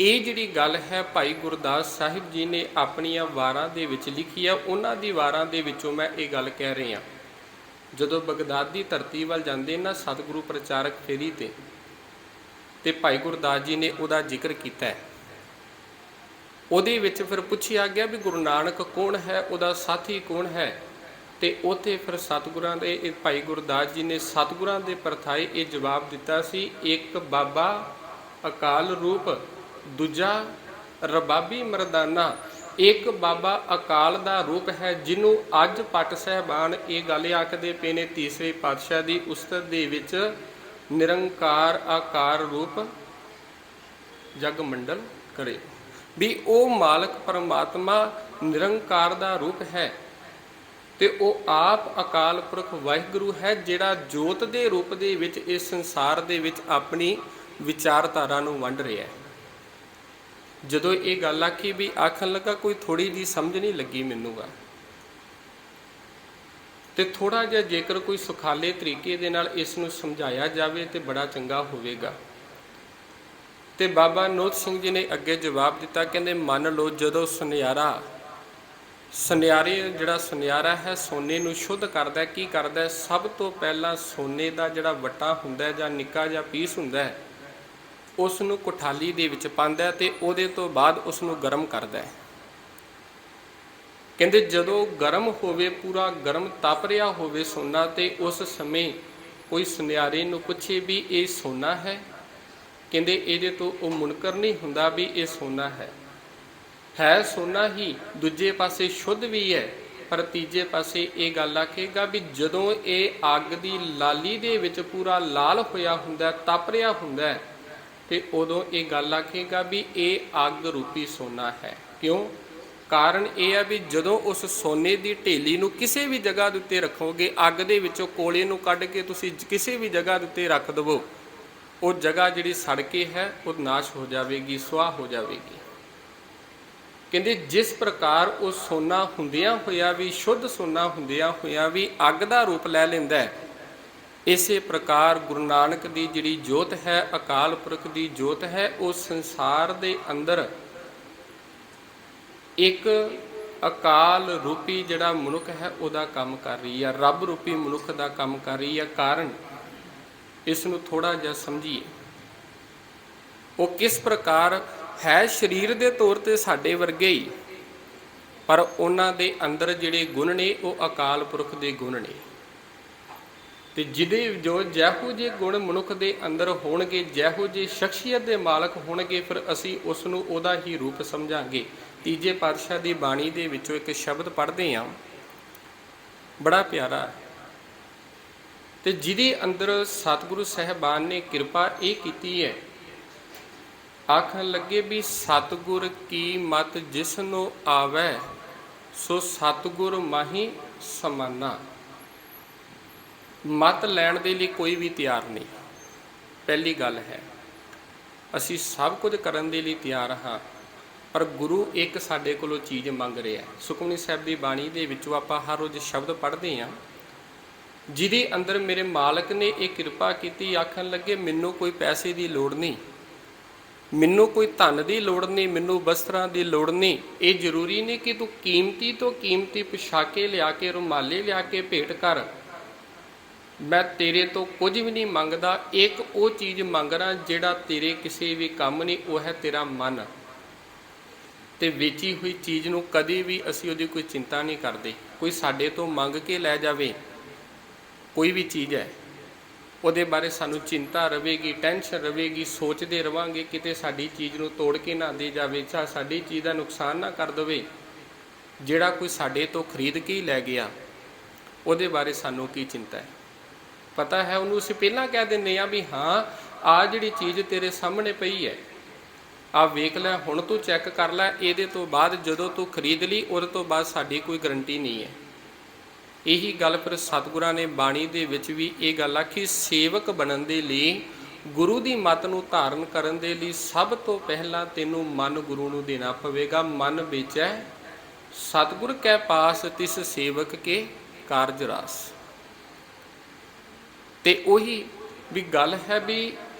ਇਹ ਜਿਹੜੀ ਗੱਲ ਹੈ ਭਾਈ ਗੁਰਦਾਸ ਸਾਹਿਬ ਜੀ ਨੇ ਆਪਣੀਆਂ ਵਾਰਾਂ ਦੇ ਵਿੱਚ ਲਿਖੀ ਆ, ਉਹਨਾਂ ਦੀ ਵਾਰਾਂ ਦੇ ਵਿੱਚੋਂ ਮੈਂ ਇਹ ਗੱਲ ਕਹਿ ਰਿਹਾ। ਜਦੋਂ ਬਗਦਾਦ ਦੀ ਧਰਤੀ ਵੱਲ ਜਾਂਦੇ ਨਾ ਸਤਿਗੁਰੂ ਪ੍ਰਚਾਰਕ ਫੇਰੀ ਤੇ ਭਾਈ ਗੁਰਦਾਸ ਜੀ ਨੇ ਉਹਦਾ ਜ਼ਿਕਰ ਕੀਤਾ ਹੈ। ਉਹਦੇ ਵਿੱਚ ਫਿਰ ਪੁੱਛਿਆ ਗਿਆ ਵੀ ਗੁਰੂ ਨਾਨਕ ਕੌਣ ਹੈ, ਉਹਦਾ ਸਾਥੀ ਕੌਣ ਹੈ? ਤੇ ਉੱਥੇ ਫਿਰ ਸਤਿਗੁਰਾਂ ਦੇ ਭਾਈ ਗੁਰਦਾਸ ਜੀ ਨੇ ਸਤਿਗੁਰਾਂ ਦੇ ਪਰਥਾਏ ਇਹ ਜਵਾਬ ਦਿੱਤਾ ਸੀ, ਇੱਕ ਬਾਬਾ ਅਕਾਲ ਰੂਪ, ਦੂਜਾ ਰਬਾਬੀ ਮਰਦਾਨਾ। ਇੱਕ ਬਾਬਾ ਅਕਾਲ ਦਾ ਰੂਪ ਹੈ, ਜਿਹਨੂੰ ਅੱਜ ਪਟ ਸਾਹਿਬਾਨ ਇਹ ਗੱਲ ਆਖਦੇ ਪਏ ਨੇ ਤੀਸਰੇ ਪਾਤਸ਼ਾਹ ਦੀ ਉਸਤਤ ਦੇ ਵਿੱਚ, ਨਿਰੰਕਾਰ ਆਕਾਰ ਰੂਪ ਜਗ ਮੰਡਲ ਕਰੇ। ਵੀ ਉਹ ਮਾਲਕ ਪਰਮਾਤਮਾ ਨਿਰੰਕਾਰ ਦਾ ਰੂਪ ਹੈ ਤੇ ਉਹ ਆਪ ਅਕਾਲ ਪੁਰਖ ਵਾਹਿਗੁਰੂ ਹੈ, ਜਿਹੜਾ ਜੋਤ ਦੇ ਰੂਪ ਦੇ ਵਿੱਚ ਇਸ ਸੰਸਾਰ ਦੇ ਵਿੱਚ ਆਪਣੀ ਵਿਚਾਰਧਾਰਾ ਨੂੰ ਵੰਡ ਰਿਹਾ ਹੈ। ਜਦੋਂ ਇਹ ਗੱਲ ਆਖੀ ਵੀ ਆਖਣ ਲੱਗਾ ਕੋਈ ਥੋੜੀ ਜੀ ਸਮਝ ਨਹੀਂ ਲੱਗੀ ਮੈਨੂੰਗਾ, ਤੇ ਥੋੜਾ ਜਿਹਾ ਜੇਕਰ ਕੋਈ ਸੁਖਾਲੇ ਤਰੀਕੇ ਦੇ ਨਾਲ ਇਸ ਨੂੰ ਸਮਝਾਇਆ ਜਾਵੇ ਤੇ ਬੜਾ ਚੰਗਾ ਹੋਵੇਗਾ। ਤੇ ਬਾਬਾ ਨੋਤ ਸਿੰਘ ਜੀ ਨੇ ਅੱਗੇ ਜਵਾਬ ਦਿੱਤਾ, ਕਹਿੰਦੇ ਮੰਨ ਲਓ ਜਦੋਂ ਜਿਹੜਾ ਸੁਨਿਆਰਾ ਹੈ ਸੋਨੇ ਨੂੰ ਸ਼ੁੱਧ ਕਰਦਾ, ਕੀ ਕਰਦਾ? ਸਭ ਤੋਂ ਪਹਿਲਾਂ ਸੋਨੇ ਦਾ ਜਿਹੜਾ ਵੱਟਾ ਹੁੰਦਾ ਜਾਂ ਨਿੱਕਾ ਜਿਹਾ ਪੀਸ ਹੁੰਦਾ ਹੈ ਉਸ ਨੂੰ ਕੋਠਾਲੀ ਦੇ ਵਿੱਚ ਪਾਉਂਦਾ ਤੇ ਉਹਦੇ ਤੋਂ ਬਾਅਦ ਉਸ ਨੂੰ ਗਰਮ ਕਰਦਾ। ਕਹਿੰਦੇ ਜਦੋਂ ਗਰਮ ਹੋਵੇ, ਪੂਰਾ ਗਰਮ ਤਪ ਰਿਹਾ ਹੋਵੇ ਸੋਨਾ, ਤੇ ਉਸ ਸਮੇਂ ਕੋਈ ਸੁਨਿਆਰੇ ਨੂੰ ਪੁੱਛੇ ਵੀ ਇਹ ਸੋਨਾ ਹੈ, ਕਹਿੰਦੇ ਇਹਦੇ ਤੋਂ ਉਹ ਮੁਨਕਰ ਨਹੀਂ ਹੁੰਦਾ ਵੀ ਇਹ ਸੋਨਾ ਹੈ ਸੋਨਾ ਹੀ, ਦੂਜੇ ਪਾਸੇ ਸ਼ੁੱਧ ਵੀ ਹੈ। ਪਰ ਤੀਜੇ ਪਾਸੇ ਇਹ ਗੱਲ ਆਖੇਗਾ ਵੀ ਜਦੋਂ ਇਹ ਅੱਗ ਦੀ ਲਾਲੀ ਦੇ ਵਿੱਚ ਪੂਰਾ ਲਾਲ ਹੋਇਆ ਹੁੰਦਾ, ਤਪ ਰਿਹਾ ਹੁੰਦਾ, ਤੇ ਉਦੋਂ ਇਹ ਗੱਲ ਆਖੇਗਾ ਵੀ ਇਹ ਅੱਗ ਰੂਪੀ ਸੋਨਾ ਹੈ। ਕਿਉਂ? ਕਾਰਨ ਇਹ ਹੈ ਵੀ ਜਦੋਂ ਉਸ ਸੋਨੇ ਦੀ ਢੇਲੀ ਨੂੰ ਕਿਸੇ ਵੀ ਜਗ੍ਹਾ ਦੇ ਉੱਤੇ ਰੱਖੋਗੇ, ਅੱਗ ਦੇ ਵਿੱਚੋਂ ਕੋਲੇ ਨੂੰ ਕੱਢ ਕੇ ਤੁਸੀਂ ਕਿਸੇ ਵੀ ਜਗ੍ਹਾ ਦੇ ਉੱਤੇ ਰੱਖ ਦੇਵੋ, ਉਹ ਜਗ੍ਹਾ ਜਿਹੜੀ ਸੜ ਕੇ ਹੈ ਉਹ ਨਾਸ਼ ਹੋ ਜਾਵੇਗੀ, ਸੁਆਹ ਹੋ ਜਾਵੇਗੀ। ਕਹਿੰਦੇ ਜਿਸ ਪ੍ਰਕਾਰ ਉਹ ਸੋਨਾ ਹੁੰਦਿਆਂ ਹੋਇਆ ਵੀ, ਸ਼ੁੱਧ ਸੋਨਾ ਹੁੰਦਿਆਂ ਹੋਇਆ ਵੀ ਅੱਗ ਦਾ ਰੂਪ ਲੈ ਲੈਂਦਾ ਹੈ, ਇਸੇ ਪ੍ਰਕਾਰ ਗੁਰੂ ਨਾਨਕ ਦੀ ਜਿਹੜੀ ਜੋਤ ਹੈ, ਅਕਾਲ ਪੁਰਖ ਦੀ ਜੋਤ ਹੈ, ਉਹ ਸੰਸਾਰ ਦੇ ਅੰਦਰ ਇੱਕ ਅਕਾਲ ਰੂਪੀ ਜਿਹੜਾ ਮਨੁੱਖ ਹੈ ਉਹਦਾ ਕੰਮ ਕਰ ਰਹੀ ਹੈ, ਰੱਬ ਰੂਪੀ ਮਨੁੱਖ ਦਾ ਕੰਮ ਕਰ ਰਹੀ ਹੈ। ਕਾਰਨ ਇਸ ਨੂੰ ਥੋੜਾ ਜਿਹਾ ਸਮਝੀਏ। ਉਹ ਕਿਸ ਪ੍ਰਕਾਰ ਹੈ? ਸਰੀਰ ਦੇ ਤੌਰ ਤੇ ਸਾਡੇ ਵਰਗੇ ਹੀ, ਪਰ ਉਹਨਾਂ ਦੇ ਅੰਦਰ ਜਿਹੜੇ ਗੁਣ ਨੇ ਉਹ ਅਕਾਲ ਪੁਰਖ ਦੇ ਗੁਣ ਨੇ। ਤੇ ਜਿਹੋ ਜਿਹੇ ਗੁਣ ਮਨੁੱਖ ਦੇ ਅੰਦਰ ਹੋਣਗੇ, ਜਿਹੋ ਜਿਹੀ ਸ਼ਖਸੀਅਤ ਦੇ ਮਾਲਕ ਹੋਣਗੇ, ਫਿਰ ਅਸੀਂ ਉਸ ਨੂੰ ਉਹਦਾ ਹੀ ਰੂਪ ਸਮਝਾਂਗੇ। ਤੀਜੇ ਪਾਤਸ਼ਾਹ ਦੀ ਬਾਣੀ ਦੇ ਵਿੱਚੋਂ ਇੱਕ ਸ਼ਬਦ ਪੜ੍ਹਦੇ ਹਾਂ, ਬੜਾ ਪਿਆਰਾ, ਤੇ ਜਿਹਦੇ ਅੰਦਰ ਸਤਿਗੁਰੂ ਸਾਹਿਬਾਨ ਨੇ ਕਿਰਪਾ ਇਹ ਕੀਤੀ ਹੈ, ਆਖਣ ਲੱਗੇ ਵੀ ਸਤਿਗੁਰ ਕੀ ਮਤ ਜਿਸਨੂੰ ਆਵੈ ਸੋ ਸਤਿਗੁਰ ਮਾਹੀ ਸਮਾਨਾ। ਮਤ ਲੈਣ ਦੇ ਲਈ ਕੋਈ ਵੀ ਤਿਆਰ ਨਹੀਂ, ਪਹਿਲੀ ਗੱਲ ਹੈ। ਅਸੀਂ ਸਭ ਕੁਝ ਕਰਨ ਦੇ ਲਈ ਤਿਆਰ ਹਾਂ, ਪਰ ਗੁਰੂ ਇੱਕ ਸਾਡੇ ਕੋਲੋਂ ਚੀਜ਼ ਮੰਗ ਰਿਹਾ। ਸੁਖਮਨੀ ਸਾਹਿਬ ਦੀ ਬਾਣੀ ਦੇ ਵਿੱਚੋਂ ਆਪਾਂ ਹਰ ਰੋਜ਼ ਸ਼ਬਦ ਪੜ੍ਹਦੇ ਹਾਂ, ਜਿਹਦੇ ਅੰਦਰ ਮੇਰੇ ਮਾਲਕ ਨੇ ਇਹ ਕਿਰਪਾ ਕੀਤੀ, ਆਖਣ ਲੱਗੇ ਮੈਨੂੰ ਕੋਈ ਪੈਸੇ ਦੀ ਲੋੜ ਨਹੀਂ, ਮੈਨੂੰ ਕੋਈ ਧਨ ਦੀ ਲੋੜ ਨਹੀਂ, ਮੈਨੂੰ ਵਸਤਰਾਂ ਦੀ ਲੋੜ ਨਹੀਂ। ਇਹ ਜ਼ਰੂਰੀ ਨਹੀਂ ਕਿ ਤੂੰ ਕੀਮਤੀ ਤੋਂ ਕੀਮਤੀ ਪੁਸ਼ਾਕੇ ਲਿਆ ਕੇ, ਰੁਮਾਲੇ ਲਿਆ ਕੇ ਭੇਟ ਕਰ, ਮੈਂ ਤੇਰੇ ਤੋਂ ਕੁਝ ਵੀ ਨਹੀਂ ਮੰਗਦਾ। ਇੱਕ ਉਹ ਚੀਜ਼ ਮੰਗ ਰਹਾ ਜਿਹੜਾ ਤੇਰੇ ਕਿਸੇ ਵੀ ਕੰਮ ਨਹੀਂ, ਉਹ ਹੈ ਤੇਰਾ ਮਨ। ਤੇ ਵੇਚੀ ਹੋਈ ਚੀਜ਼ ਨੂੰ ਕਦੇ ਵੀ ਅਸੀਂ ਉਹਦੀ ਕੋਈ ਚਿੰਤਾ ਨਹੀਂ ਕਰਦੇ। ਕੋਈ ਸਾਡੇ ਤੋਂ ਮੰਗ ਕੇ ਲੈ ਜਾਵੇ ਕੋਈ ਵੀ ਚੀਜ਼ ਹੈ, ਉਹਦੇ ਬਾਰੇ ਸਾਨੂੰ ਚਿੰਤਾ ਰਹੇਗੀ, ਟੈਨਸ਼ਨ ਰਹੇਗੀ, ਸੋਚਦੇ ਰਵਾਂਗੇ ਕਿਤੇ ਸਾਡੀ ਚੀਜ਼ ਨੂੰ ਤੋੜ ਕੇ ਨਾ ਦੇ ਜਾਵੇ, ਜਾਂ ਸਾਡੀ ਚੀਜ਼ ਦਾ ਨੁਕਸਾਨ ਨਾ ਕਰ ਦੇਵੇ। ਜਿਹੜਾ ਕੋਈ ਸਾਡੇ ਤੋਂ ਖਰੀਦ ਕੇ ਹੀ ਲੈ ਗਿਆ, ਉਹਦੇ ਬਾਰੇ ਸਾਨੂੰ ਕੀ ਚਿੰਤਾ ਹੈ? ਪਤਾ ਹੈ ਉਹਨੂੰ, ਅਸੀਂ ਪਹਿਲਾਂ ਕਹਿ ਦਿੰਦੇ ਹਾਂ ਵੀ ਹਾਂ ਆਹ ਜਿਹੜੀ ਚੀਜ਼ ਤੇਰੇ ਸਾਹਮਣੇ ਪਈ ਹੈ, ਆਹ ਵੇਖ ਲੈ, ਹੁਣ ਤੂੰ ਚੈੱਕ ਕਰ ਲੈ, ਇਹਦੇ ਤੋਂ ਬਾਅਦ ਜਦੋਂ ਤੂੰ ਖਰੀਦ ਲਈ ਉਹਦੇ ਤੋਂ ਬਾਅਦ ਸਾਡੀ ਕੋਈ ਗਰੰਟੀ ਨਹੀਂ ਹੈ। ਇਹੀ ਗੱਲ ਫਿਰ ਸਤਿਗੁਰਾਂ ਨੇ ਬਾਣੀ ਦੇ ਵਿੱਚ ਵੀ ਇਹ ਗੱਲ ਆਖੀ, ਸੇਵਕ ਬਣਨ ਦੇ ਲਈ, ਗੁਰੂ ਦੀ ਮੱਤ ਨੂੰ ਧਾਰਨ ਕਰਨ ਦੇ ਲਈ ਸਭ ਤੋਂ ਪਹਿਲਾਂ ਤੈਨੂੰ ਮਨ ਗੁਰੂ ਨੂੰ ਦੇਣਾ ਪਵੇਗਾ। ਮਨ ਵੇਚੈ ਸਤਿਗੁਰ ਕੈ ਪਾਸ, ਤਿਸ ਸੇਵਕ ਕੇ ਕਾਰਜ ਰਾਸ। ਤੇ ਉਹੀ ਵੀ ਗੱਲ ਹੈ ਵੀ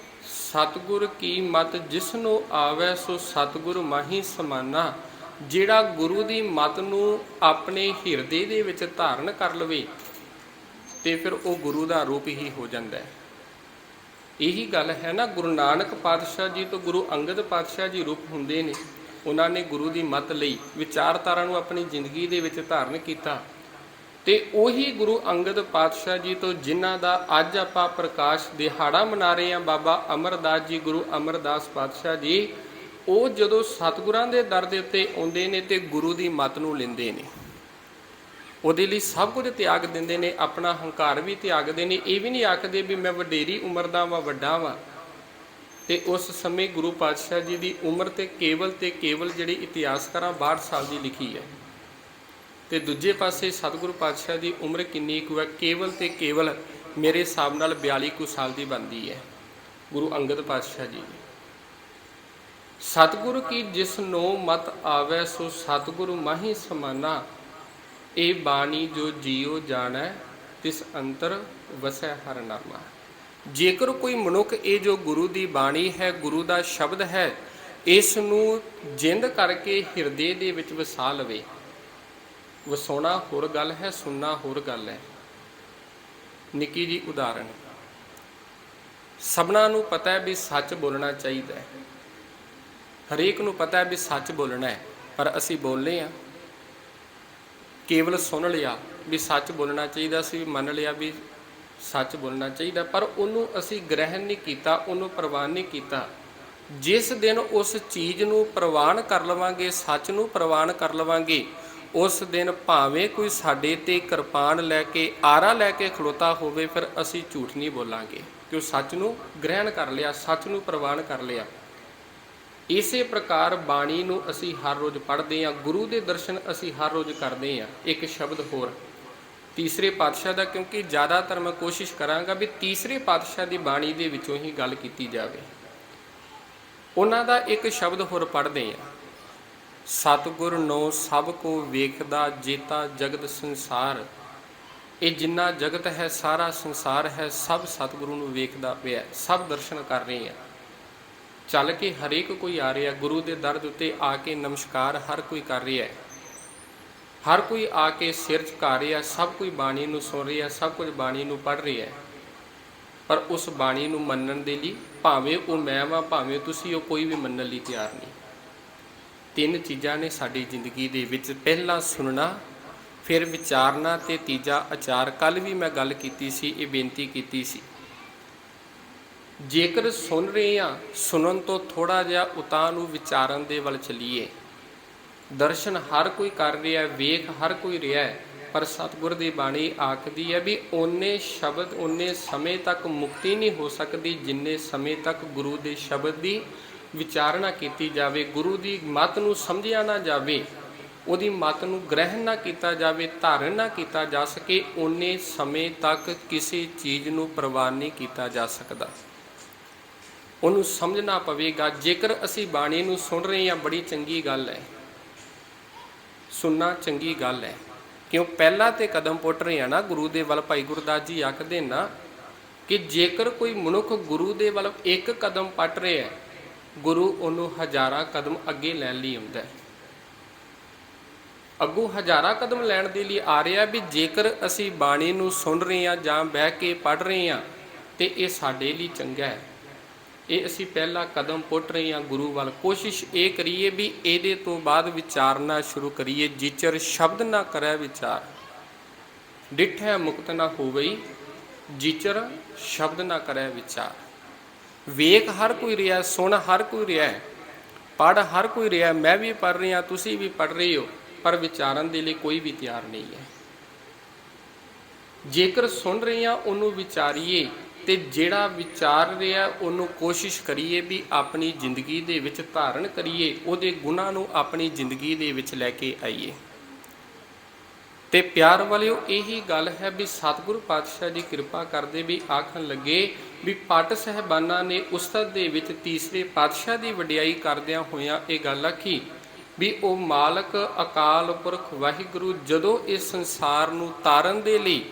ਸਤਿਗੁਰ ਕੀ ਮਤ ਜਿਸਨੂੰ ਆਵੈ ਸੋ ਸਤਿਗੁਰ ਮਾਹੀ ਸਮਾਨਾ। ਜਿਹੜਾ ਗੁਰੂ ਦੀ ਮਤ ਨੂੰ ਆਪਣੇ ਹਿਰਦੇ ਦੇ ਵਿੱਚ ਧਾਰਨ ਕਰ ਲਵੇ ਤੇ ਫਿਰ ਉਹ ਗੁਰੂ ਦਾ ਰੂਪ ਹੀ ਹੋ ਜਾਂਦਾ ਹੈ। ਇਹੀ ਗੱਲ ਹੈ ਨਾ, ਗੁਰੂ ਨਾਨਕ ਪਾਤਸ਼ਾਹ ਜੀ ਤੋਂ ਗੁਰੂ ਅੰਗਦ ਪਾਤਸ਼ਾਹ ਜੀ ਰੂਪ ਹੁੰਦੇ ਨੇ। ਉਹਨਾਂ ਨੇ ਗੁਰੂ ਦੀ ਮਤ ਲਈ, ਵਿਚਾਰਧਾਰਾ ਨੂੰ ਆਪਣੀ ਜ਼ਿੰਦਗੀ ਦੇ ਵਿੱਚ ਧਾਰਨ ਕੀਤਾ ਤੇ ਉਹੀ ਗੁਰੂ ਅੰਗਦ ਪਾਤਸ਼ਾਹ ਜੀ ਤੋਂ ਜਿਨ੍ਹਾਂ ਦਾ ਅੱਜ ਆਪਾਂ ਪ੍ਰਕਾਸ਼ ਦਿਹਾੜਾ ਮਨਾ ਰਹੇ ਹਾਂ, ਬਾਬਾ ਅਮਰਦਾਸ ਜੀ, ਗੁਰੂ ਅਮਰਦਾਸ ਪਾਤਸ਼ਾਹ ਜੀ, ਉਹ ਜਦੋਂ ਸਤਿਗੁਰਾਂ ਦੇ ਦਰ ਦੇ ਉੱਤੇ ਆਉਂਦੇ ਨੇ ਤੇ ਗੁਰੂ ਦੀ ਮੱਤ ਨੂੰ ਲੈਂਦੇ ਨੇ, ਉਹਦੇ ਲਈ ਸਭ ਕੁਝ ਤਿਆਗ ਦਿੰਦੇ ਨੇ, ਆਪਣਾ ਹੰਕਾਰ ਵੀ ਤਿਆਗਦੇ ਨੇ। ਇਹ ਵੀ ਨਹੀਂ ਆਖਦੇ ਵੀ ਮੈਂ ਵਡੇਰੀ ਉਮਰ ਦਾ ਵਾਂ, ਵੱਡਾ ਵਾਂ। ਤੇ ਉਸ ਸਮੇਂ ਗੁਰੂ ਪਾਤਸ਼ਾਹ ਜੀ ਦੀ ਉਮਰ ਤੇ ਕੇਵਲ ਜਿਹੜੀ ਇਤਿਹਾਸਕਾਰਾਂ 62 ਸਾਲ ਦੀ ਲਿਖੀ ਹੈ, ਤੇ ਦੂਜੇ ਪਾਸੇ ਸਤਿਗੁਰੂ ਪਾਤਸ਼ਾਹ ਦੀ ਉਮਰ ਕਿੰਨੀ ਕੁ ਹੈ? ਕੇਵਲ ਤੇ ਕੇਵਲ ਮੇਰੇ ਹਿਸਾਬ ਨਾਲ 42 ਕੁ ਸਾਲ ਦੀ ਬਣਦੀ ਹੈ ਗੁਰੂ ਅੰਗਦ ਪਾਤਸ਼ਾਹ ਜੀ ਦੀ। ਸਤਿਗੁਰੂ ਕੀ ਜਿਸ ਨੂੰ ਮਤ ਆਵੈ ਸੋ ਸਤਿਗੁਰੂ ਮਾਹੀ ਸਮਾਨਾ, ਇਹ ਬਾਣੀ ਜੋ ਜੀਓ ਜਾਣੈ ਤਿਸ ਅੰਤਰ ਵਸੈ ਹਰ ਨਾਮਾ। ਜੇਕਰ ਕੋਈ ਮਨੁੱਖ ਇਹ ਜੋ ਗੁਰੂ ਦੀ ਬਾਣੀ ਹੈ, ਗੁਰੂ ਦਾ ਸ਼ਬਦ ਹੈ, ਇਸ ਨੂੰ ਜਿੰਦ ਕਰਕੇ ਹਿਰਦੇ ਦੇ ਵਿੱਚ ਵਸਾ ਲਵੇ। ਵਸਾਉਣਾ ਹੋਰ ਗੱਲ ਹੈ, ਸੁਣਨਾ ਹੋਰ ਗੱਲ ਹੈ। ਨਿੱਕੀ ਜੀ ਉਦਾਹਰਣ, ਸਭਨਾਂ ਨੂੰ ਪਤਾ ਹੈ ਵੀ ਸੱਚ ਬੋਲਣਾ ਚਾਹੀਦਾ ਹੈ, ਹਰੇਕ ਨੂੰ ਪਤਾ ਹੈ ਵੀ ਸੱਚ ਬੋਲਣਾ ਹੈ, ਪਰ ਅਸੀਂ ਬੋਲਦੇ ਹਾਂ। ਕੇਵਲ ਸੁਣ ਲਿਆ ਵੀ ਸੱਚ ਬੋਲਣਾ ਚਾਹੀਦਾ, ਅਸੀਂ ਮੰਨ ਲਿਆ ਵੀ ਸੱਚ ਬੋਲਣਾ ਚਾਹੀਦਾ, ਪਰ ਉਹਨੂੰ ਅਸੀਂ ਗ੍ਰਹਿਣ ਨਹੀਂ ਕੀਤਾ, ਉਹਨੂੰ ਪ੍ਰਵਾਨ ਨਹੀਂ ਕੀਤਾ। ਜਿਸ ਦਿਨ ਉਸ ਚੀਜ਼ ਨੂੰ ਪ੍ਰਵਾਨ ਕਰ ਲਵਾਂਗੇ, ਸੱਚ ਨੂੰ ਪ੍ਰਵਾਨ ਕਰ ਲਵਾਂਗੇ, ਉਸ ਦਿਨ ਭਾਵੇਂ ਕੋਈ ਸਾਡੇ 'ਤੇ ਕਿਰਪਾਨ ਲੈ ਕੇ, ਆਰਾ ਲੈ ਕੇ ਖਲੋਤਾ ਹੋਵੇ, ਫਿਰ ਅਸੀਂ ਝੂਠ ਨਹੀਂ ਬੋਲਾਂਗੇ, ਕਿ ਉਹ ਸੱਚ ਨੂੰ ਗ੍ਰਹਿਣ ਕਰ ਲਿਆ, ਸੱਚ ਨੂੰ ਪ੍ਰਵਾਨ ਕਰ ਲਿਆ। ਇਸੇ ਪ੍ਰਕਾਰ ਬਾਣੀ ਨੂੰ ਅਸੀਂ ਹਰ ਰੋਜ਼ ਪੜ੍ਹਦੇ ਹਾਂ, ਗੁਰੂ ਦੇ ਦਰਸ਼ਨ ਅਸੀਂ ਹਰ ਰੋਜ਼ ਕਰਦੇ ਹਾਂ। ਇੱਕ ਸ਼ਬਦ ਹੋਰ ਤੀਸਰੇ ਪਾਤਸ਼ਾਹ ਦਾ, ਕਿਉਂਕਿ ਜ਼ਿਆਦਾਤਰ ਮੈਂ ਕੋਸ਼ਿਸ਼ ਕਰਾਂਗਾ ਵੀ ਤੀਸਰੇ ਪਾਤਸ਼ਾਹ ਦੀ ਬਾਣੀ ਦੇ ਵਿੱਚੋਂ ਹੀ ਗੱਲ ਕੀਤੀ ਜਾਵੇ। ਉਹਨਾਂ ਦਾ ਇੱਕ ਸ਼ਬਦ ਹੋਰ ਪੜ੍ਹਦੇ ਹਾਂ, ਸਤਿਗੁਰ ਨੋ ਸਭ ਕੋ ਵੇਖਦਾ ਜੇਤਾ ਜਗਤ ਸੰਸਾਰ। ਇਹ ਜਿੰਨਾ ਜਗਤ ਹੈ, ਸਾਰਾ ਸੰਸਾਰ ਹੈ, ਸਭ ਸਤਿਗੁਰੂ ਨੂੰ ਵੇਖਦਾ ਪਿਆ, ਸਭ ਦਰਸ਼ਨ ਕਰ ਰਹੇ ਆ। ਚੱਲ ਕੇ ਹਰੇਕ ਕੋਈ ਆ ਰਿਹਾ ਗੁਰੂ ਦੇ ਦਰ ਦੇ ਉੱਤੇ, ਆ ਕੇ ਨਮਸਕਾਰ ਹਰ ਕੋਈ ਕਰ ਰਿਹਾ, ਹਰ ਕੋਈ ਆ ਕੇ ਸਿਰ ਝੁਕਾ ਰਿਹਾ, ਸਭ ਕੋਈ ਬਾਣੀ ਨੂੰ ਸੁਣ ਰਿਹਾ, ਸਭ ਕੁਝ ਬਾਣੀ ਨੂੰ ਪੜ੍ਹ ਰਿਹਾ। ਪਰ ਉਸ ਬਾਣੀ ਨੂੰ ਮੰਨਣ ਦੇ ਲਈ, ਭਾਵੇਂ ਉਹ ਮੈਂ ਵਾਂ, ਭਾਵੇਂ ਤੁਸੀਂ ਹੋ, ਕੋਈ ਵੀ ਮੰਨਣ ਲਈ ਤਿਆਰ ਨਹੀਂ। ਤਿੰਨ ਚੀਜ਼ਾਂ ਨੇ ਸਾਡੀ ਜ਼ਿੰਦਗੀ ਦੇ ਵਿੱਚ, ਪਹਿਲਾਂ ਸੁਣਨਾ, ਫਿਰ ਵਿਚਾਰਨਾ, ਤੇ ਤੀਜਾ ਆਚਾਰ। ਕੱਲ੍ਹ ਵੀ ਮੈਂ ਗੱਲ ਕੀਤੀ ਸੀ, ਇਹ ਬੇਨਤੀ ਕੀਤੀ ਸੀ, ਜੇਕਰ ਸੁਣ ਰਹੇ ਹਾਂ, ਸੁਣਨ ਤੋਂ ਥੋੜ੍ਹਾ ਜਿਹਾ ਉਤਾਂਹ ਨੂੰ ਵਿਚਾਰਨ ਦੇ ਵੱਲ ਚੱਲੀਏ। ਦਰਸ਼ਨ ਹਰ ਕੋਈ ਕਰ ਰਿਹਾ, ਵੇਖ ਹਰ ਕੋਈ ਰਿਹਾ, ਪਰ ਸਤਿਗੁਰ ਦੀ ਬਾਣੀ ਆਖਦੀ ਹੈ ਵੀ ਓਨੇ ਸ਼ਬਦ, ਓਨੇ ਸਮੇਂ ਤੱਕ ਮੁਕਤੀ ਨਹੀਂ ਹੋ ਸਕਦੀ ਜਿੰਨੇ ਸਮੇਂ ਤੱਕ ਗੁਰੂ ਦੇ ਸ਼ਬਦ ਦੀ ਵਿਚਾਰਨਾ ਕੀਤੀ ਜਾਵੇ, ਗੁਰੂ ਦੀ ਮੱਤ ਨੂੰ ਸਮਝਿਆ ਨਾ ਜਾਵੇ, ਉਹਦੀ ਮੱਤ ਨੂੰ ਗ੍ਰਹਿਣ ਨਾ ਕੀਤਾ ਜਾਵੇ, ਧਾਰਨ ਨਾ ਕੀਤਾ ਜਾ ਸਕੇ, ਓਨੇ ਸਮੇਂ ਤੱਕ ਕਿਸੇ ਚੀਜ਼ ਨੂੰ ਪ੍ਰਵਾਨ ਨਹੀਂ ਕੀਤਾ ਜਾ ਸਕਦਾ। ਉਹਨੂੰ ਸਮਝਣਾ ਪਵੇਗਾ। ਜੇਕਰ ਅਸੀਂ ਬਾਣੀ ਨੂੰ ਸੁਣ ਰਹੇ ਹਾਂ, ਬੜੀ ਚੰਗੀ ਗੱਲ ਹੈ, ਸੁਣਨਾ ਚੰਗੀ ਗੱਲ ਹੈ, ਕਿਉਂ ਪਹਿਲਾਂ ਤੇ ਕਦਮ ਪੁੱਟ ਰਹੇ ਹਾਂ ਨਾ ਗੁਰੂ ਦੇ ਵੱਲ। ਭਾਈ ਗੁਰਦਾਸ ਜੀ ਆਖਦੇ ਨਾ ਕਿ ਜੇਕਰ ਕੋਈ ਮਨੁੱਖ ਗੁਰੂ ਦੇ ਵੱਲ ਇੱਕ ਕਦਮ ਪੱਟ ਰਿਹਾ, ਗੁਰੂ ਉਹਨੂੰ ਹਜ਼ਾਰਾਂ ਕਦਮ ਅੱਗੇ ਲੈਣ ਲਈ ਆਉਂਦਾ ਹੈ। ਅੱਗੋਂ ਹਜ਼ਾਰਾਂ ਕਦਮ ਲੈਣ ਦੇ ਲਈ ਆ ਰਿਹਾ ਵੀ ਜੇਕਰ ਅਸੀਂ ਬਾਣੀ ਨੂੰ ਸੁਣ ਰਹੇ ਹਾਂ ਜਾਂ ਬਹਿ ਕੇ ਪੜ੍ਹ ਰਹੇ ਹਾਂ, ਤੇ ਇਹ ਸਾਡੇ ਲਈ ਚੰਗਾ ਹੈ। ਇਹ ਅਸੀਂ ਪਹਿਲਾ ਕਦਮ ਪੁੱਟ ਰਹੇ ਹਾਂ ਗੁਰੂ ਵੱਲ। ਕੋਸ਼ਿਸ਼ ਇਹ ਕਰੀਏ ਵੀ ਇਹਦੇ ਤੋਂ ਬਾਅਦ ਵਿਚਾਰਨਾ ਸ਼ੁਰੂ ਕਰੀਏ। ਜਿਚਰ ਸ਼ਬਦ ਨਾ ਕਰੈ ਵਿਚਾਰ, ਡਿਠੈ ਮੁਕਤ ਨਾ ਹੋਵਈ, ਜਿਚਰ ਸ਼ਬਦ ਨਾ ਕਰੈ ਵਿਚਾਰ। ਵੇਖ ਹਰ ਕੋਈ ਰਿਹਾ, ਸੁਣ ਹਰ ਕੋਈ ਰਿਹਾ, ਪੜ੍ਹ ਹਰ ਕੋਈ ਰਿਹਾ, ਮੈਂ ਵੀ ਪੜ੍ਹ ਰਿਹਾ, ਤੁਸੀਂ ਵੀ ਪੜ੍ਹ ਰਹੇ ਹੋ, ਪਰ ਵਿਚਾਰਨ ਦੇ ਲਈ ਕੋਈ ਵੀ ਤਿਆਰ ਨਹੀਂ ਹੈ। ਜੇਕਰ ਸੁਣ ਰਹੇ ਹਾਂ ਉਹਨੂੰ ਵਿਚਾਰੀਏ, ਤੇ ਜਿਹੜਾ ਵਿਚਾਰ ਰਿਹਾ ਉਹਨੂੰ ਕੋਸ਼ਿਸ਼ ਕਰੀਏ ਵੀ ਆਪਣੀ ਜ਼ਿੰਦਗੀ ਦੇ ਵਿੱਚ ਧਾਰਨ ਕਰੀਏ, ਉਹਦੇ ਗੁਣਾਂ ਨੂੰ ਆਪਣੀ ਜ਼ਿੰਦਗੀ ਦੇ ਵਿੱਚ ਲੈ ਕੇ ਆਈਏ। ਤੇ ਪਿਆਰ ਵਾਲਿਓ, ਇਹੀ ਗੱਲ ਹੈ ਵੀ ਸਤਿਗੁਰੂ ਪਾਤਸ਼ਾਹ ਜੀ ਕਿਰਪਾ ਕਰਦੇ ਵੀ ਆਖਣ ਲੱਗੇ ਵੀ ਪਟ ਸਾਹਿਬਾਨਾਂ ਨੇ ਉਸਤਤ ਦੇ ਵਿੱਚ ਤੀਸਰੇ ਪਾਤਸ਼ਾਹ ਦੀ ਵਡਿਆਈ ਕਰਦਿਆਂ ਹੋਇਆਂ ਇਹ ਗੱਲ ਆਖੀ ਵੀ ਉਹ ਮਾਲਕ ਅਕਾਲ ਪੁਰਖ ਵਾਹਿਗੁਰੂ ਜਦੋਂ ਇਸ ਸੰਸਾਰ ਨੂੰ ਤਾਰਨ ਦੇ ਲਈ,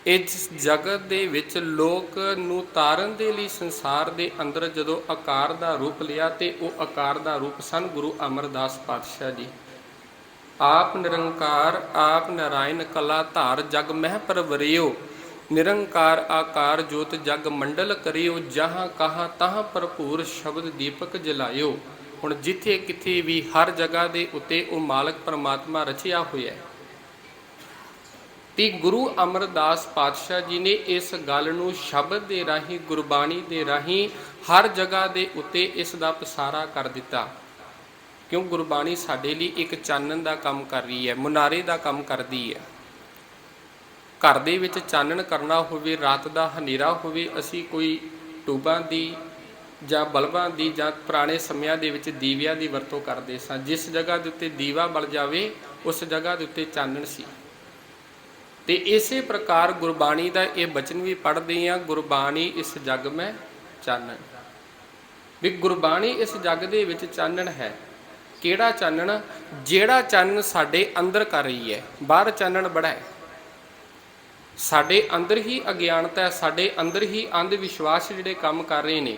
ਇਸ ਜਗਤ ਦੇ ਵਿੱਚ ਲੋਕ ਨੂੰ ਤਾਰਨ ਦੇ ਲਈ ਸੰਸਾਰ ਦੇ ਅੰਦਰ ਜਦੋਂ ਆਕਾਰ ਦਾ ਰੂਪ ਲਿਆ, ਤੇ ਉਹ ਆਕਾਰ ਦਾ ਰੂਪ ਸਨ ਗੁਰੂ ਅਮਰਦਾਸ ਪਾਤਸ਼ਾਹ ਜੀ। ਆਪ ਨਿਰੰਕਾਰ ਆਪ ਨਾਰਾਇਣ ਕਲਾ ਧਾਰ ਜਗ ਮਹਿ ਪਰਵਰਿਓ, ਨਿਰੰਕਾਰ ਆਕਾਰ ਜੋਤ ਜਗ ਮੰਡਲ ਕਰਿਓ, ਜਹਾਂ ਕਹਾਂ ਤਹਾਂ ਭਰਪੂਰ ਸ਼ਬਦ ਦੀਪਕ ਜਲਾਇਓ। ਹੁਣ ਜਿੱਥੇ ਕਿਥੇ ਵੀ ਹਰ ਜਗ੍ਹਾ ਦੇ ਉੱਤੇ ਉਹ ਮਾਲਕ ਪਰਮਾਤਮਾ ਰਚਿਆ ਹੋਇਆ ਹੈ। ਤੇ ਗੁਰੂ ਅਮਰਦਾਸ ਪਾਤਸ਼ਾਹ ਜੀ ਨੇ ਇਸ ਗੱਲ ਨੂੰ ਸ਼ਬਦ ਦੇ ਰਾਹੀਂ, ਗੁਰਬਾਣੀ ਦੇ ਰਾਹੀਂ ਹਰ ਜਗ੍ਹਾ ਦੇ ਉੱਤੇ ਇਸ ਦਾ ਪਸਾਰਾ ਕਰ ਦਿੱਤਾ। ਕਿਉਂ? ਗੁਰਬਾਣੀ ਸਾਡੇ ਲਈ ਇੱਕ ਚਾਨਣ ਦਾ ਕੰਮ ਕਰ ਰਹੀ ਹੈ, ਮੁਨਾਰੇ ਦਾ ਕੰਮ ਕਰਦੀ ਹੈ। ਘਰ ਦੇ ਵਿੱਚ ਚਾਨਣ ਕਰਨਾ ਹੋਵੇ, ਰਾਤ ਦਾ ਹਨੇਰਾ ਹੋਵੇ, ਅਸੀਂ ਕੋਈ ਟੂਬਾਂ ਦੀ ਜਾਂ ਬਲਬਾਂ ਦੀ ਜਾਂ ਪੁਰਾਣੇ ਸਮਿਆਂ ਦੇ ਵਿੱਚ ਦੀਵਿਆਂ ਦੀ ਵਰਤੋਂ ਕਰਦੇ ਸਾਂ। ਜਿਸ ਜਗ੍ਹਾ ਦੇ ਉੱਤੇ ਦੀਵਾ ਬਲ ਜਾਵੇ ਉਸ ਜਗ੍ਹਾ ਦੇ ਉੱਤੇ ਚਾਨਣ ਸੀ। ਤੇ ਇਸੇ ਪ੍ਰਕਾਰ ਗੁਰਬਾਣੀ ਦਾ ਇਹ ਬਚਨ ਵੀ ਪੜ੍ਹਦੇ ਹਾਂ, ਗੁਰਬਾਣੀ ਇਸ ਜਗ ਮੈਂ ਚਾਨਣ। ਵੀ ਗੁਰਬਾਣੀ ਇਸ ਜਗ ਦੇ ਵਿੱਚ ਚਾਨਣ ਹੈ। ਕਿਹੜਾ ਚਾਨਣ? ਜਿਹੜਾ ਚਾਨਣ ਸਾਡੇ ਅੰਦਰ ਕਰ ਰਹੀ ਹੈ। ਬਾਹਰ ਚਾਨਣ ਬੜਾ ਹੈ, ਸਾਡੇ ਅੰਦਰ ਹੀ ਅਗਿਆਨਤਾ ਹੈ, ਸਾਡੇ ਅੰਦਰ ਹੀ ਅੰਧ ਵਿਸ਼ਵਾਸ ਜਿਹੜੇ ਕੰਮ ਕਰ ਰਹੇ ਨੇ,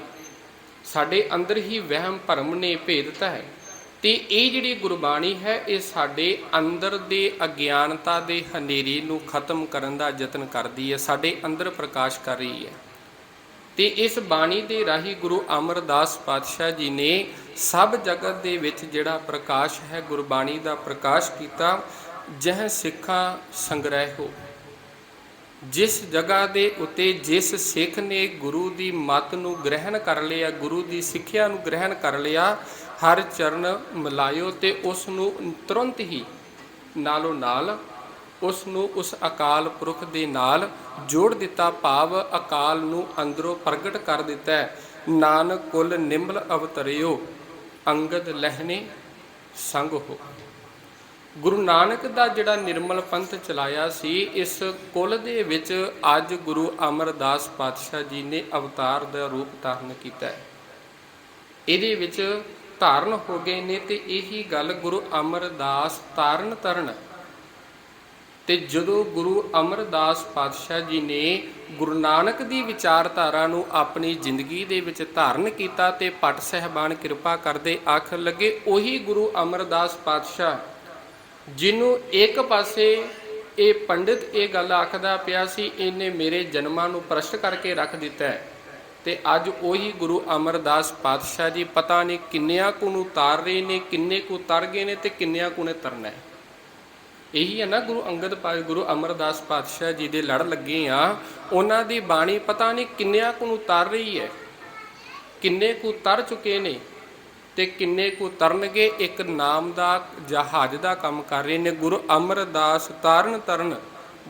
ਸਾਡੇ ਅੰਦਰ ਹੀ ਵਹਿਮ ਭਰਮ ਨੇ, ਭੇਦਤਾ ਹੈ। ਤੇ ਇਹ ਜਿਹੜੀ ਗੁਰਬਾਣੀ ਹੈ ਇਹ ਸਾਡੇ ਅੰਦਰ ਦੇ ਅਗਿਆਨਤਾ ਦੇ ਹਨੇਰੇ ਨੂੰ ਖਤਮ ਕਰਨ ਦਾ ਯਤਨ ਕਰਦੀ ਹੈ, ਸਾਡੇ ਅੰਦਰ ਪ੍ਰਕਾਸ਼ ਕਰ ਰਹੀ ਹੈ। ਤੇ ਇਸ ਬਾਣੀ ਦੇ ਰਾਹੀਂ ਗੁਰੂ ਅਮਰਦਾਸ ਪਾਤਸ਼ਾਹ ਜੀ ਨੇ ਸਭ ਜਗਤ ਦੇ ਵਿੱਚ ਜਿਹੜਾ ਪ੍ਰਕਾਸ਼ ਹੈ ਗੁਰਬਾਣੀ ਦਾ ਪ੍ਰਕਾਸ਼ ਕੀਤਾ। ਜਹ ਸਿੱਖਾਂ ਸੰਗ੍ਰਹਿ ਹੋ, ਜਿਸ ਜਗ੍ਹਾ ਦੇ ਉੱਤੇ ਜਿਸ ਸਿੱਖ ਨੇ ਗੁਰੂ ਦੀ ਮੱਤ ਨੂੰ ਗ੍ਰਹਿਣ ਕਰ ਲਿਆ, ਗੁਰੂ ਦੀ ਸਿੱਖਿਆ ਨੂੰ ਗ੍ਰਹਿਣ ਕਰ ਲਿਆ, ਹਰ ਚਰਨ ਮਿਲਾਇਓ ਤੇ ਉਸ ਨੂੰ ਤੁਰੰਤ ਹੀ ਨਾਲੋਂ ਨਾਲ ਉਸ ਨੂੰ ਉਸ ਅਕਾਲ ਪੁਰਖ ਦੇ ਨਾਲ ਜੋੜ ਦਿੱਤਾ। ਭਾਵ ਅਕਾਲ ਨੂੰ ਅੰਦਰੋਂ ਪ੍ਰਗਟ ਕਰ ਦਿੱਤਾ। ਨਾਨਕ ਕੁਲ ਨਿੰਮਲ ਅਵਤਰਿਓ, ਅੰਗਦ ਲਹਿਣੇ ਸੰਗ ਹੋ। ਗੁਰੂ ਨਾਨਕ ਦਾ ਜਿਹੜਾ ਨਿਰਮਲ ਪੰਥ ਚਲਾਇਆ ਸੀ, ਇਸ ਕੁਲ ਦੇ ਵਿੱਚ ਅੱਜ ਗੁਰੂ ਅਮਰਦਾਸ ਪਾਤਸ਼ਾਹ ਜੀ ਨੇ ਅਵਤਾਰ ਦਾ ਰੂਪ ਧਾਰਨ ਕੀਤਾ ਹੈ। ਇਹਦੇ ਵਿੱਚ ਧਾਰਨ ਹੋ ਗਏ ਨੇ ਤੇ ਇਹੀ ਗੱਲ ਗੁਰੂ ਅਮਰਦਾਸ ਤਾਰਨ ਤਰਨ। ਤੇ ਜਦੋਂ ਗੁਰੂ ਅਮਰਦਾਸ ਪਾਤਸ਼ਾਹ ਜੀ ਨੇ ਗੁਰੂ ਨਾਨਕ ਦੀ ਵਿਚਾਰਧਾਰਾ ਨੂੰ ਆਪਣੀ ਜ਼ਿੰਦਗੀ ਦੇ ਵਿੱਚ ਧਾਰਨ ਕੀਤਾ ਤੇ ਭੱਟ ਸਾਹਿਬਾਨ ਕਿਰਪਾ ਕਰਦੇ ਆਖਣ ਲੱਗੇ, ਉਹੀ ਗੁਰੂ ਅਮਰਦਾਸ ਪਾਤਸ਼ਾਹ ਜਿਹਨੂੰ ਇੱਕ ਪਾਸੇ ਇਹ ਪੰਡਿਤ ਇਹ ਗੱਲ ਆਖਦਾ ਪਿਆ ਸੀ, ਇਹਨੇ ਮੇਰੇ ਜਨਮਾਂ ਨੂੰ ਪ੍ਰਸ਼ਟ ਕਰਕੇ ਰੱਖ ਦਿੱਤਾ ਹੈ, ਤੇ ਅੱਜ ਉਹੀ ਗੁਰੂ ਅਮਰਦਾਸ ਪਾਤਸ਼ਾਹ ਜੀ ਪਤਾ ਨਹੀਂ ਕਿੰਨਿਆਂ ਕੁ ਨੂੰ ਤਾਰ ਰਹੇ ਨੇ, ਕਿੰਨੇ ਕੁ ਤਰ ਗਏ ਨੇ ਤੇ ਕਿੰਨਿਆਂ ਕੁ ਨੇ ਤਰਨਾ ਹੈ। ਇਹੀ ਹੈ ਨਾ ਗੁਰੂ ਅਮਰਦਾਸ ਪਾਤਸ਼ਾਹ ਜੀ ਦੇ ਲੜ ਲੱਗੇ ਆ, ਉਹਨਾਂ ਦੀ ਬਾਣੀ ਪਤਾ ਨਹੀਂ ਕਿੰਨਿਆਂ ਕੁ ਨੂੰ ਤਾਰ ਰਹੀ ਹੈ, ਕਿੰਨੇ ਕੁ ਤਰ ਚੁੱਕੇ ਨੇ ਤੇ ਕਿੰਨੇ ਕੁ ਤਰਨਗੇ। ਇੱਕ ਨਾਮ ਦਾ ਜਹਾਜ਼ ਦਾ ਕੰਮ ਕਰ ਰਹੇ ਨੇ। ਗੁਰੂ ਅਮਰਦਾਸ ਤਾਰਨ ਤਰਨ,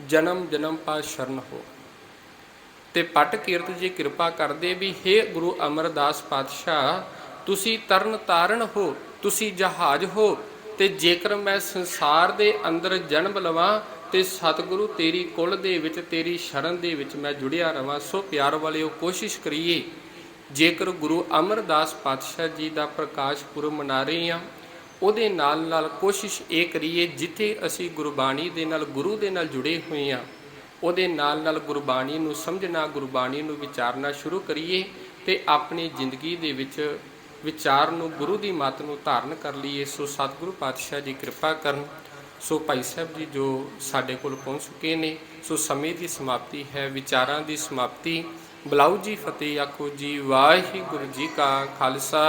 ਜਨਮ ਜਨਮ ਪਾ ਸ਼ਰਨ ਹੋ। ਤੇ ਪਟ ਕੀਰਤ ਜੀ ਕਿਰਪਾ ਕਰਦੇ ਵੀ ਹੇ ਗੁਰੂ ਅਮਰਦਾਸ ਪਾਤਸ਼ਾਹ, ਤੁਸੀਂ ਤਰਨ ਤਾਰਨ ਹੋ, ਤੁਸੀਂ ਜਹਾਜ਼ ਹੋ, ਤੇ ਜੇਕਰ ਮੈਂ ਸੰਸਾਰ ਦੇ ਅੰਦਰ ਜਨਮ ਲਵਾਂ ਤੇ ਸਤਿਗੁਰੂ ਤੇਰੀ ਕੁਲ ਦੇ ਵਿੱਚ, ਤੇਰੀ ਸ਼ਰਨ ਦੇ ਵਿੱਚ ਮੈਂ ਜੁੜਿਆ ਰਵਾਂ। ਸੋ ਪਿਆਰ ਵਾਲਿਓ, ਕੋਸ਼ਿਸ਼ ਕਰੀਏ ਜੇਕਰ ਗੁਰੂ ਅਮਰਦਾਸ ਪਾਤਸ਼ਾਹ ਜੀ ਦਾ ਪ੍ਰਕਾਸ਼ ਪੁਰਬ ਮਨਾ ਰਹੇ ਹਾਂ, ਉਹਦੇ ਨਾਲ ਨਾਲ ਕੋਸ਼ਿਸ਼ ਇਹ ਕਰੀਏ ਜਿੱਥੇ ਅਸੀਂ ਗੁਰਬਾਣੀ ਦੇ ਨਾਲ, ਗੁਰੂ ਦੇ ਨਾਲ ਜੁੜੇ ਹੋਏ ਹਾਂ, ਉਹਦੇ ਨਾਲ ਨਾਲ ਗੁਰਬਾਣੀ ਨੂੰ ਸਮਝਣਾ, ਗੁਰਬਾਣੀ ਨੂੰ ਵਿਚਾਰਨਾ ਸ਼ੁਰੂ ਕਰੀਏ ਤੇ ਆਪਣੀ ਜ਼ਿੰਦਗੀ ਦੇ ਵਿੱਚ ਵਿਚਾਰ ਨੂੰ, ਗੁਰੂ ਦੀ ਮੱਤ ਨੂੰ ਧਾਰਨ ਕਰ ਲਈਏ। ਸੋ ਸਤਿਗੁਰੂ ਪਾਤਸ਼ਾਹ ਜੀ ਕਿਰਪਾ ਕਰਨ। ਸੋ ਭਾਈ ਸਾਹਿਬ ਜੀ ਜੋ ਸਾਡੇ ਕੋਲ ਪਹੁੰਚ ਚੁੱਕੇ ਨੇ, ਸੋ ਸਮੇਂ ਦੀ ਸਮਾਪਤੀ ਹੈ, ਵਿਚਾਰਾਂ ਦੀ ਸਮਾਪਤੀ। ਬੁਲਾਓ ਜੀ, ਫਤਿਹ ਆਖੋ ਜੀ। ਵਾਹਿਗੁਰੂ ਜੀ ਕਾ ਖਾਲਸਾ,